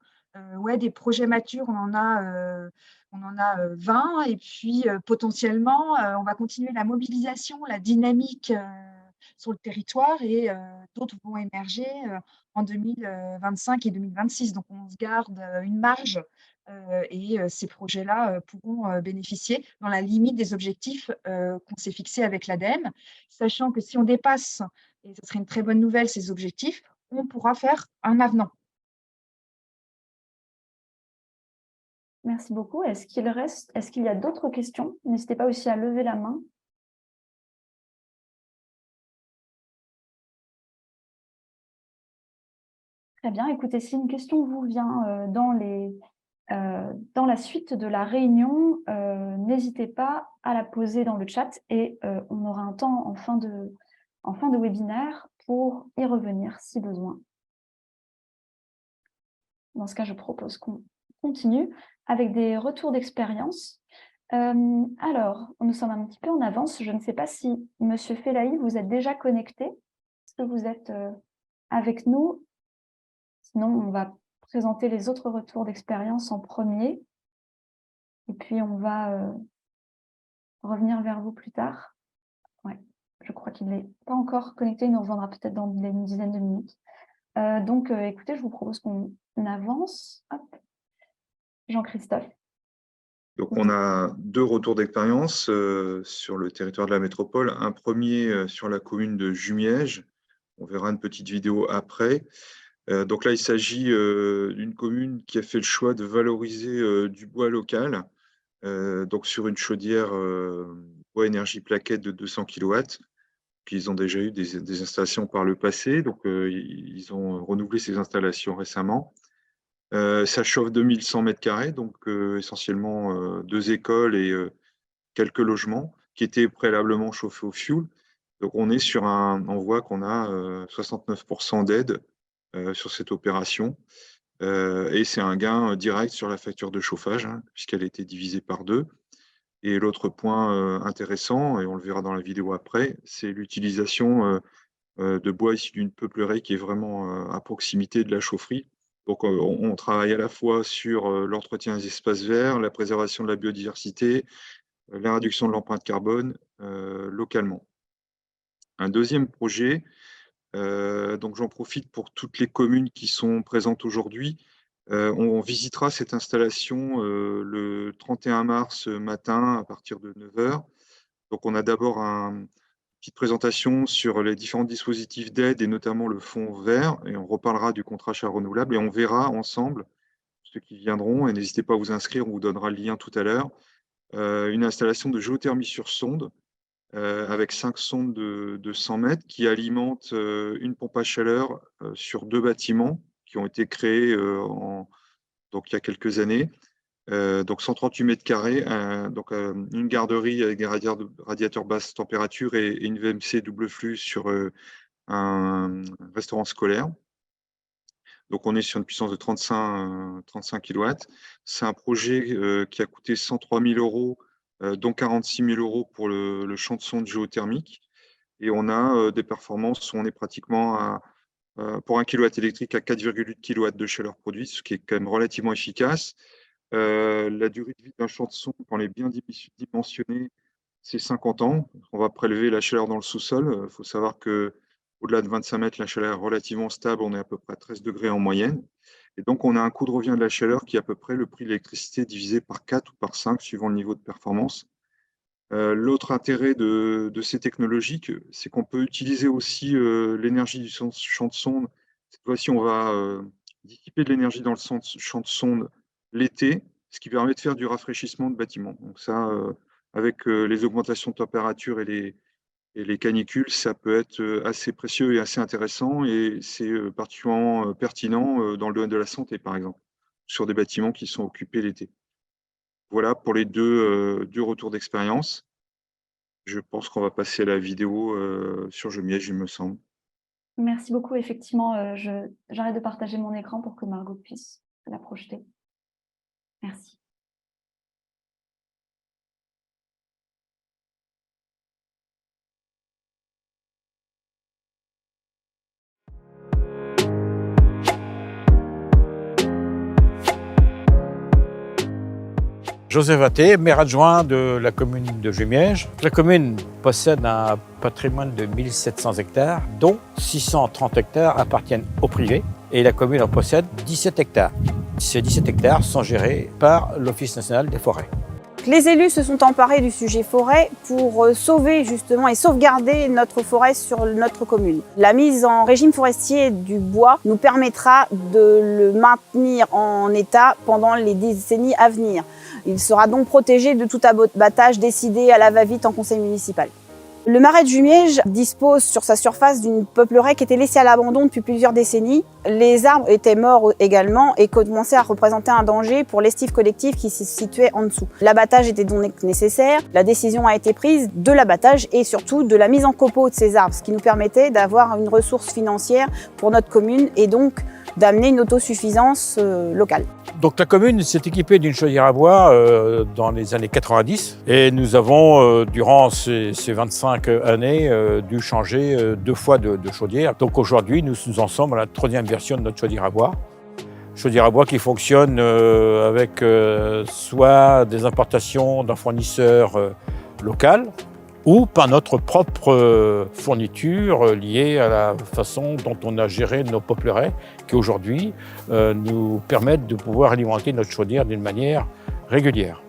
Ouais, des projets matures, on en a 20, et puis potentiellement, on va continuer la mobilisation, la dynamique sur le territoire, et d'autres vont émerger en 2025 et 2026. Donc, on se garde une marge et ces projets-là pourront bénéficier dans la limite des objectifs qu'on s'est fixés avec l'ADEME, sachant que si on dépasse, et ce serait une très bonne nouvelle, ces objectifs, on pourra faire un avenant. Merci beaucoup. Est-ce qu'il y a d'autres questions? N'hésitez pas aussi à lever la main. Très bien. Écoutez, si une question vous vient dans la suite de la réunion, n'hésitez pas à la poser dans le chat, et on aura un temps en fin de webinaire pour y revenir si besoin. Dans ce cas, je propose qu'on continue avec des retours d'expérience. Alors, nous sommes un petit peu en avance. Je ne sais pas si M. Fellahi, vous êtes déjà connecté. Est-ce que vous êtes avec nous? Sinon, on va présenter les autres retours d'expérience en premier. Et puis, on va revenir vers vous plus tard. Ouais, je crois qu'il n'est pas encore connecté. Il nous rejoindra peut-être dans une dizaine de minutes. Donc, écoutez, je vous propose qu'on avance. Hop. Jean-Christophe. Donc, on a 2 retours d'expérience sur le territoire de la métropole. Un premier sur la commune de Jumièges. On verra une petite vidéo après. Donc là, il s'agit d'une commune qui a fait le choix de valoriser du bois local, donc sur une chaudière bois énergie plaquette de 200 kW. Ils ont déjà eu des installations par le passé, donc ils ont renouvelé ces installations récemment. Ça chauffe 2100 m², donc essentiellement 2 écoles et quelques logements qui étaient préalablement chauffés au fioul. Donc on voit qu'on a 69% d'aide sur cette opération. Et c'est un gain direct sur la facture de chauffage, hein, puisqu'elle a été divisée par 2. Et l'autre point intéressant, et on le verra dans la vidéo après, c'est l'utilisation de bois issu d'une peuplerie qui est vraiment à proximité de la chaufferie. Donc on travaille à la fois sur l'entretien des espaces verts, la préservation de la biodiversité, la réduction de l'empreinte carbone localement. Un deuxième projet, donc j'en profite pour toutes les communes qui sont présentes aujourd'hui. On visitera cette installation le 31 mars matin à partir de 9 h. Donc on a d'abord une petite présentation sur les différents dispositifs d'aide et notamment le fonds vert, et on reparlera du contrat achat renouvelable et on verra ensemble, ceux qui viendront, et n'hésitez pas à vous inscrire, on vous donnera le lien tout à l'heure, une installation de géothermie sur sonde avec 5 sondes de 100 mètres qui alimentent une pompe à chaleur sur 2 bâtiments qui ont été créés donc, il y a quelques années. Donc 138 m², donc une garderie avec des radiateurs basse température et une VMC double flux sur un restaurant scolaire. Donc on est sur une puissance de 35 kW. C'est un projet qui a coûté 103 000 €, dont 46 000 € pour le champ de sonde géothermique. Et on a des performances où on est pratiquement pour 1 kW électrique à 4,8 kW de chaleur produite, ce qui est quand même relativement efficace. La durée de vie d'un champ de sonde, quand on est bien dimensionné, c'est 50 ans. On va prélever la chaleur dans le sous-sol. Il faut savoir qu'au-delà de 25 mètres, la chaleur est relativement stable. On est à peu près à 13 degrés en moyenne. Et donc, on a un coût de revient de la chaleur qui est à peu près le prix de l'électricité divisé par 4 ou par 5, suivant le niveau de performance. L'autre intérêt de ces technologies, c'est qu'on peut utiliser aussi l'énergie du champ de sonde. Cette fois-ci, on va dissiper de l'énergie dans le champ de sonde l'été, ce qui permet de faire du rafraîchissement de bâtiments. Donc ça, avec les augmentations de température et les canicules, ça peut être assez précieux et assez intéressant, et c'est particulièrement pertinent dans le domaine de la santé, par exemple, sur des bâtiments qui sont occupés l'été. Voilà pour les deux retours d'expérience. Je pense qu'on va passer à la vidéo sur Jumièges, il me semble. Merci beaucoup. Effectivement, j'arrête de partager mon écran pour que Margot puisse la projeter. Merci. Joseph Atté, maire adjoint de la commune de Jumièges. La commune possède un patrimoine de 1700 hectares, dont 630 hectares appartiennent au privé, et la commune en possède 17 hectares. Ces 17 hectares sont gérés par l'Office national des forêts. Les élus se sont emparés du sujet forêt pour sauver justement et sauvegarder notre forêt sur notre commune. La mise en régime forestier du bois nous permettra de le maintenir en état pendant les décennies à venir. Il sera donc protégé de tout abattage décidé à la va-vite en conseil municipal. Le marais de Jumièges dispose sur sa surface d'une peupleraie qui était laissée à l'abandon depuis plusieurs décennies. Les arbres étaient morts également et commençaient à représenter un danger pour l'estive collective qui se situait en dessous. L'abattage était donc nécessaire. La décision a été prise de l'abattage et surtout de la mise en copeaux de ces arbres, ce qui nous permettait d'avoir une ressource financière pour notre commune et donc d'amener une autosuffisance locale. Donc la commune s'est équipée d'une chaudière à bois dans les années 90 et nous avons, durant ces 25 années, dû changer 2 fois de chaudière. Donc aujourd'hui, nous en sommes à la 3e version de notre chaudière à bois. Chaudière à bois qui fonctionne avec soit des importations d'un fournisseur local, ou par notre propre fourniture liée à la façon dont on a géré nos peupleraies, qui aujourd'hui nous permettent de pouvoir alimenter notre chaudière d'une manière régulière.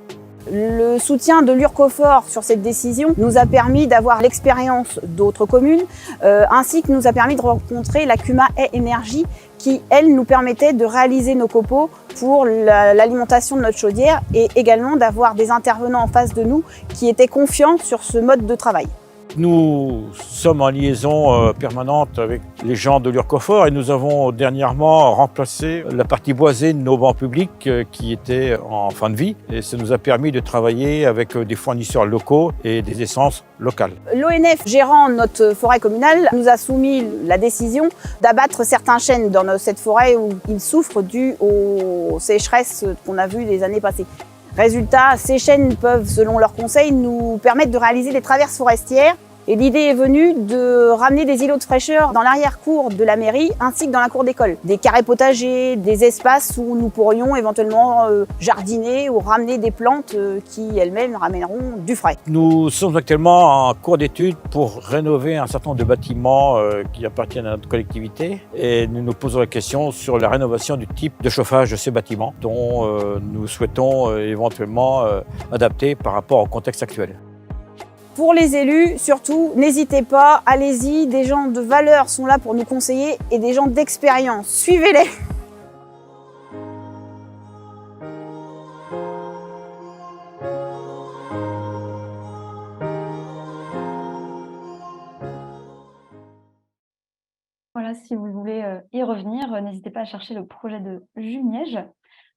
Le soutien de l'Urcofor sur cette décision nous a permis d'avoir l'expérience d'autres communes, ainsi que nous a permis de rencontrer la Cuma Énergie qui, elle, nous permettait de réaliser nos copeaux pour l'alimentation de notre chaudière et également d'avoir des intervenants en face de nous qui étaient confiants sur ce mode de travail. Nous sommes en liaison permanente avec les gens de l'Urcofor et nous avons dernièrement remplacé la partie boisée de nos bancs publics qui étaient en fin de vie. Et ça nous a permis de travailler avec des fournisseurs locaux et des essences locales. L'ONF, gérant notre forêt communale, nous a soumis la décision d'abattre certains chênes dans cette forêt où ils souffrent dû aux sécheresses qu'on a vues les années passées. Résultat, ces chênes peuvent, selon leurs conseils, nous permettre de réaliser des traverses forestières. Et l'idée est venue de ramener des îlots de fraîcheur dans l'arrière-cour de la mairie ainsi que dans la cour d'école. Des carrés potagers, des espaces où nous pourrions éventuellement jardiner ou ramener des plantes qui elles-mêmes ramèneront du frais. Nous sommes actuellement en cours d'étude pour rénover un certain nombre de bâtiments qui appartiennent à notre collectivité et nous nous posons la question sur la rénovation du type de chauffage de ces bâtiments dont nous souhaitons éventuellement adapter par rapport au contexte actuel. Pour les élus, surtout, n'hésitez pas, allez-y, des gens de valeur sont là pour nous conseiller et des gens d'expérience. Suivez-les! Voilà, si vous voulez y revenir, n'hésitez pas à chercher le projet de Jumièges.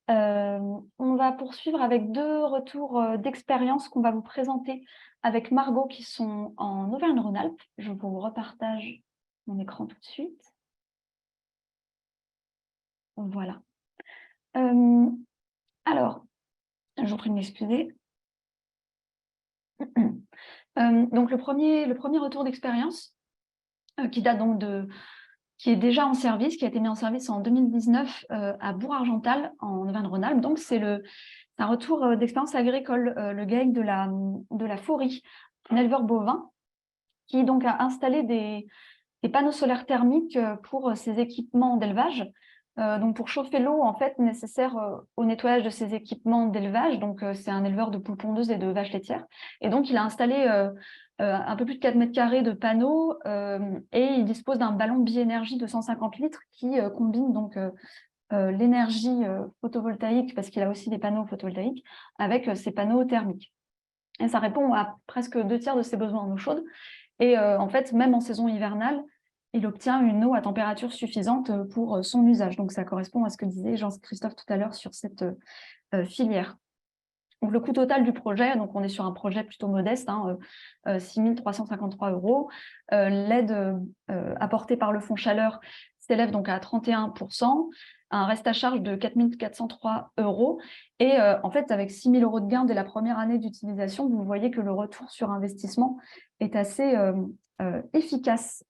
On va poursuivre avec 2 retours d'expérience qu'on va vous présenter avec Margot qui sont en Auvergne-Rhône-Alpes. Je vous repartage mon écran tout de suite. Voilà. Alors, je vous prie de m'excuser. Donc le premier retour d'expérience qui date donc qui est déjà en service, qui a été mis en service en 2019 à Bourg-Argental, en Auvergne-Rhône-Alpes. Donc, c'est un retour d'expérience agricole, le GAEC de la Faurie, un éleveur bovin, qui donc a installé des panneaux solaires thermiques pour ses équipements d'élevage. Donc, pour chauffer l'eau en fait nécessaire au nettoyage de ses équipements d'élevage. Donc, c'est un éleveur de poules pondeuses et de vaches laitières. Et donc, il a installé un peu plus de 4 mètres carrés de panneaux et il dispose d'un ballon biénergie de 150 litres qui combine donc l'énergie photovoltaïque, parce qu'il a aussi des panneaux photovoltaïques, avec ces panneaux thermiques. Et ça répond à presque 2/3 de ses besoins en eau chaude. Et en fait, même en saison hivernale, il obtient une eau à température suffisante pour son usage. Donc, ça correspond à ce que disait Jean-Christophe tout à l'heure sur cette filière. Donc, le coût total du projet, donc on est sur un projet plutôt modeste, 6 353 €. L'aide apportée par le Fonds Chaleur s'élève donc à 31%, un reste à charge de 4 403 €. Et en fait, avec 6 000 € de gains dès la première année d'utilisation, vous voyez que le retour sur investissement est assez efficace.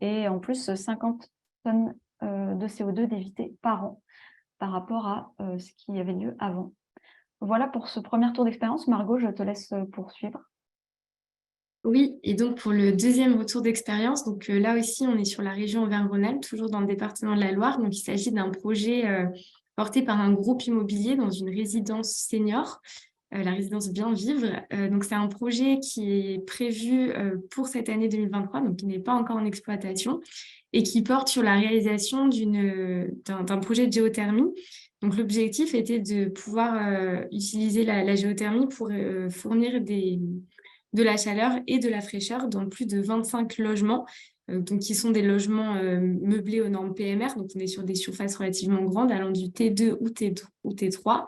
Et en plus, 50 tonnes de CO2 d'éviter par an par rapport à ce qui avait lieu avant. Voilà pour ce premier tour d'expérience. Margot, je te laisse poursuivre. Oui, et donc pour le deuxième retour d'expérience, donc là aussi, on est sur la région Auvergne-Rhône-Alpes, toujours dans le département de la Loire. Donc, il s'agit d'un projet porté par un groupe immobilier dans une résidence senior, la résidence Bien Vivre. Donc, c'est un projet qui est prévu pour cette année 2023, donc qui n'est pas encore en exploitation, et qui porte sur la réalisation d'un projet de géothermie. Donc, l'objectif était de pouvoir utiliser la géothermie pour fournir de la chaleur et de la fraîcheur dans plus de 25 logements, donc qui sont des logements meublés aux normes PMR. Donc, on est sur des surfaces relativement grandes, allant du T2 ou T3,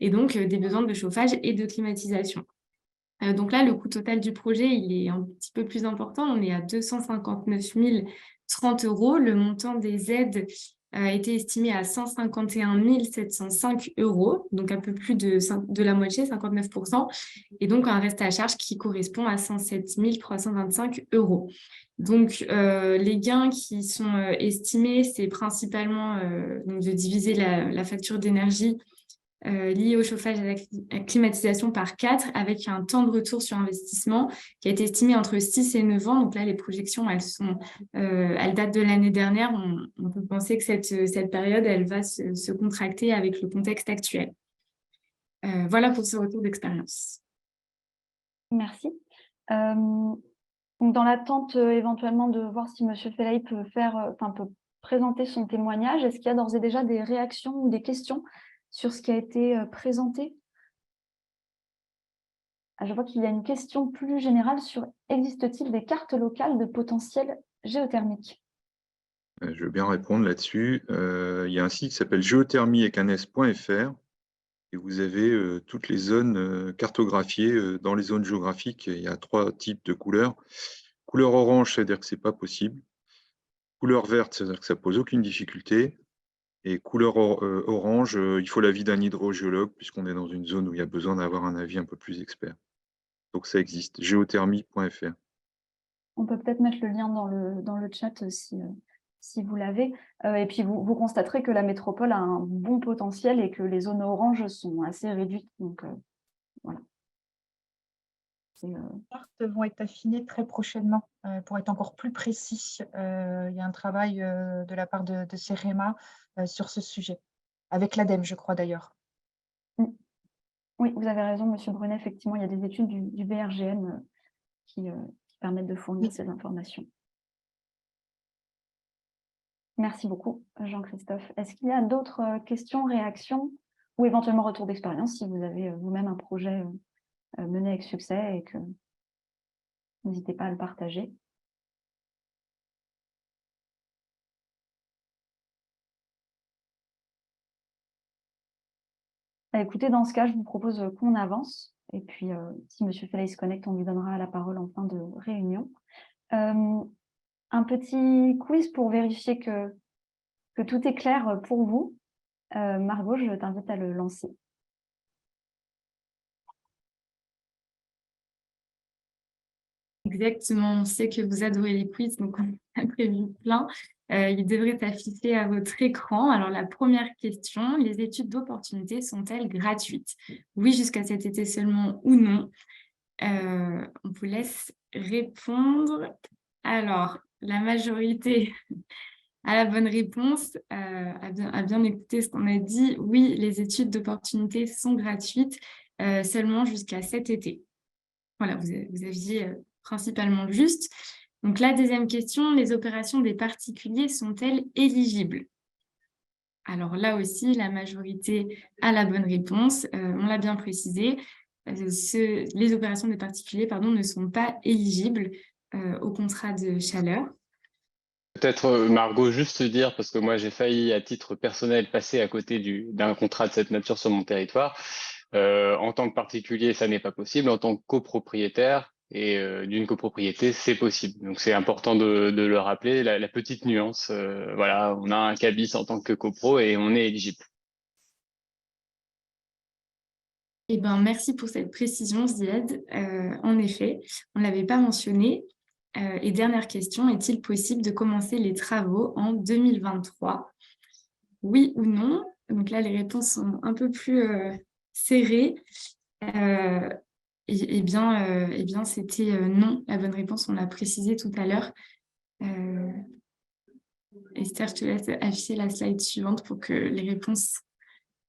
et donc des besoins de chauffage et de climatisation. Donc là, le coût total du projet, il est un petit peu plus important. On est à 259 030 €. Le montant des aides a été estimé à 151 705 €, donc un peu plus de la moitié, 59%, et donc un reste à charge qui correspond à 107 325 €. Donc, les gains qui sont estimés, c'est principalement donc de diviser la facture d'énergie liée au chauffage et à la climatisation par 4, avec un temps de retour sur investissement qui a été estimé entre 6 et 9 ans. Donc là, les projections, elles datent de l'année dernière. On peut penser que cette période, elle va se contracter avec le contexte actuel. Voilà pour ce retour d'expérience. Merci. Donc dans l'attente éventuellement de voir si M. Fellaï peut présenter son témoignage, est-ce qu'il y a d'ores et déjà des réactions ou des questions sur ce qui a été présenté? Je vois qu'il y a une question plus générale sur existe-t-il des cartes locales de potentiel géothermique? Je veux bien répondre là-dessus. Il y a un site qui s'appelle géothermie.fr et vous avez toutes les zones cartographiées dans les zones géographiques. Il y a 3 types de couleurs. Couleur orange, c'est-à-dire que c'est pas possible. Couleur verte, c'est-à-dire que ça pose aucune difficulté. Et couleur orange, il faut l'avis d'un hydrogéologue puisqu'on est dans une zone où il y a besoin d'avoir un avis un peu plus expert. Donc ça existe, géothermie.fr. On peut peut-être mettre le lien dans le chat si vous l'avez. Et puis, vous constaterez que la métropole a un bon potentiel et que les zones oranges sont assez réduites. Donc, voilà. Les cartes vont être affinées très prochainement pour être encore plus précis. Il y a un travail de la part de CEREMA sur ce sujet, avec l'ADEME, je crois d'ailleurs. Oui, vous avez raison, Monsieur Brunet. Effectivement, il y a des études du BRGN qui permettent de fournir ces informations. Merci beaucoup, Jean-Christophe. Est-ce qu'il y a d'autres questions, réactions ou éventuellement retour d'expérience si vous avez vous-même un projet mené avec succès et que n'hésitez pas à le partager. Écoutez, dans ce cas, je vous propose qu'on avance. Et puis, si M. Fellay se connecte, on lui donnera la parole en fin de réunion. Un petit quiz pour vérifier que tout est clair pour vous. Margot, je t'invite à le lancer. Exactement, on sait que vous adorez les quiz, donc on a prévu plein. Il devrait s'afficher à votre écran. Alors, la première question, les études d'opportunité sont-elles gratuites? Oui, jusqu'à cet été seulement ou non? On vous laisse répondre. Alors, la majorité a la bonne réponse, a bien écouté ce qu'on a dit. Oui, les études d'opportunité sont gratuites, seulement jusqu'à cet été. Voilà, vous aviez principalement juste. Donc, la deuxième question, les opérations des particuliers sont-elles éligibles? Alors là aussi, la majorité a la bonne réponse. On l'a bien précisé. Les opérations des particuliers ne sont pas éligibles au contrat de chaleur. Peut-être, Margot, juste dire, parce que moi j'ai failli à titre personnel passer à côté d'un contrat de cette nature sur mon territoire. En tant que particulier, ça n'est pas possible. En tant que copropriétaire et d'une copropriété, c'est possible. Donc c'est important de le rappeler, la petite nuance. Voilà, on a un cabis en tant que copro et on est éligible. Eh ben, merci pour cette précision, Ziad. En effet, on ne l'avait pas mentionné. Et dernière question, est-il possible de commencer les travaux en 2023? Oui ou non? Donc là, les réponses sont un peu plus serrées. Eh bien, c'était non. La bonne réponse, on l'a précisé tout à l'heure. Esther, je te laisse afficher la slide suivante pour que les réponses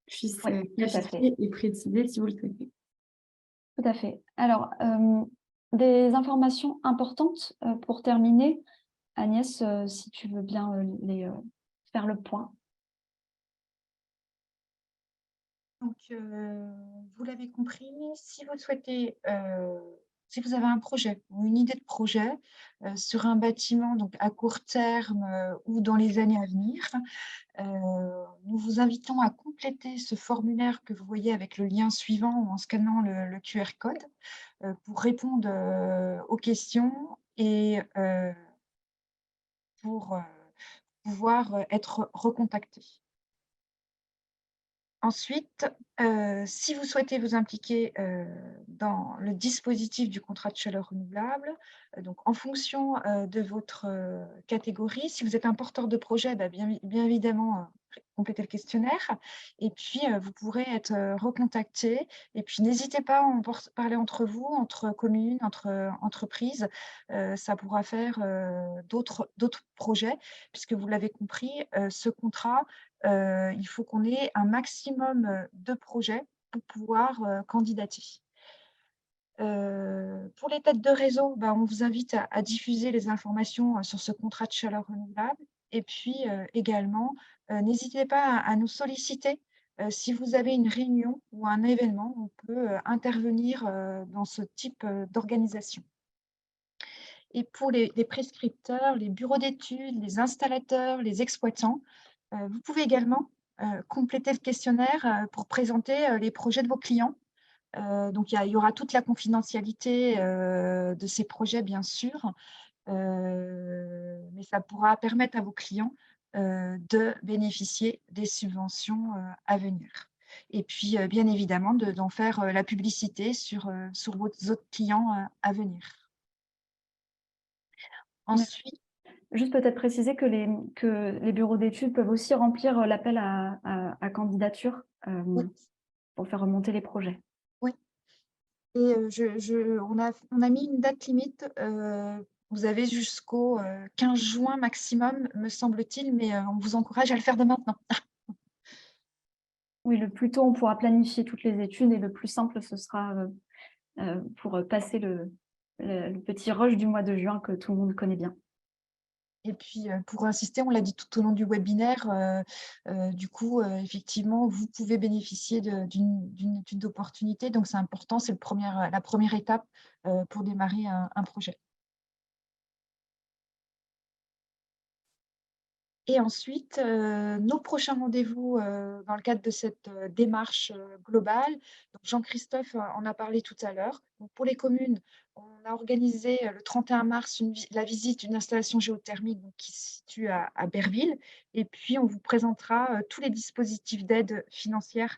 puissent s'afficher et préciser si vous le souhaitez. Tout à fait. Alors, des informations importantes pour terminer. Agnès, si tu veux bien faire le point. Donc, vous l'avez compris, si vous souhaitez, si vous avez un projet ou une idée de projet sur un bâtiment donc à court terme ou dans les années à venir, nous vous invitons à compléter ce formulaire que vous voyez avec le lien suivant ou en scannant le QR code pour répondre aux questions et pour pouvoir être recontacté. Ensuite, si vous souhaitez vous impliquer dans le dispositif du contrat de chaleur renouvelable, donc en fonction de votre catégorie, si vous êtes un porteur de projet, bien évidemment, complétez le questionnaire et puis vous pourrez être recontacté. Et puis n'hésitez pas à en parler entre vous, entre communes, entre entreprises. Ça pourra faire d'autres projets, puisque vous l'avez compris, ce contrat, il faut qu'on ait un maximum de projets pour pouvoir candidater. Pour les têtes de réseau, on vous invite à diffuser les informations sur ce contrat de chaleur renouvelable. Et puis également, n'hésitez pas à nous solliciter Si vous avez une réunion ou un événement, on peut intervenir dans ce type d'organisation. Et pour les prescripteurs, les bureaux d'études, les installateurs, les exploitants, vous pouvez également compléter le questionnaire pour présenter les projets de vos clients. Donc il y aura toute la confidentialité de ces projets, bien sûr, mais ça pourra permettre à vos clients de bénéficier des subventions à venir. Et puis, bien évidemment, d'en faire la publicité sur vos autres clients à venir. Ensuite, Juste peut-être préciser que les bureaux d'études peuvent aussi remplir l'appel à candidature oui, pour faire remonter les projets. oui. Et on a mis une date limite. Vous avez jusqu'au 15 juin maximum, me semble-t-il, mais on vous encourage à le faire dès maintenant. Oui, le plus tôt on pourra planifier toutes les études et le plus simple ce sera pour passer le petit rush du mois de juin que tout le monde connaît bien. Et puis, pour insister, on l'a dit tout au long du webinaire, du coup, effectivement, vous pouvez bénéficier d'une étude d'opportunité. Donc, c'est important, c'est la première étape pour démarrer un projet. Et ensuite, nos prochains rendez-vous dans le cadre de cette démarche globale. Donc Jean-Christophe en a parlé tout à l'heure. Donc pour les communes, on a organisé le 31 mars la visite d'une installation géothermique donc, qui se situe à Berville. Et puis, on vous présentera tous les dispositifs d'aide financière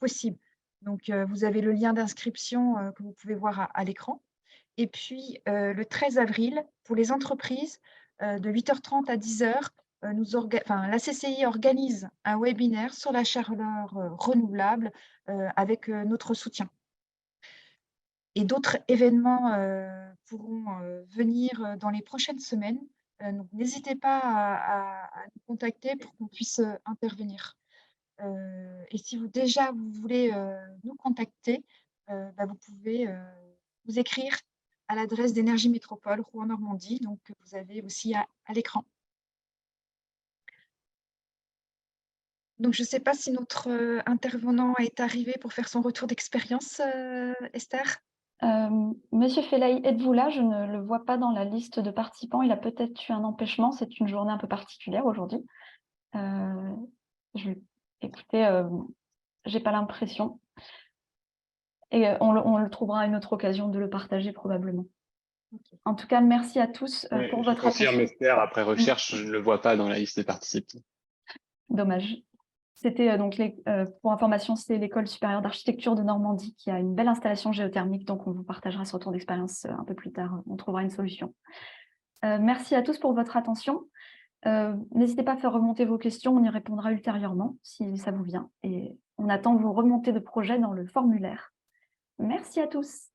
possibles. Donc, vous avez le lien d'inscription que vous pouvez voir à l'écran. Et puis, le 13 avril, pour les entreprises, de 8h30 à 10h, la CCI organise un webinaire sur la chaleur renouvelable avec notre soutien. Et d'autres événements pourront venir dans les prochaines semaines. Donc, n'hésitez pas à nous contacter pour qu'on puisse intervenir. Et si vous voulez nous contacter, vous pouvez vous écrire à l'adresse d'Énergie Métropole, Rouen-Normandie, donc que vous avez aussi à l'écran. Donc, je ne sais pas si notre intervenant est arrivé pour faire son retour d'expérience, Esther. Monsieur Fellaï, êtes-vous là? Je ne le vois pas dans la liste de participants. Il a peut-être eu un empêchement. C'est une journée un peu particulière aujourd'hui. Écoutez, j'ai pas l'impression. Et on le trouvera à une autre occasion de le partager probablement. Okay. En tout cas, merci à tous pour votre attention. Je confirme, Esther, après recherche, je ne le vois pas dans la liste des participants. Dommage. C'était donc, pour information, c'est l'École supérieure d'architecture de Normandie qui a une belle installation géothermique, donc on vous partagera ce retour d'expérience un peu plus tard, on trouvera une solution. Merci à tous pour votre attention. N'hésitez pas à faire remonter vos questions, on y répondra ultérieurement si ça vous vient. Et on attend vos remontées de projets dans le formulaire. Merci à tous.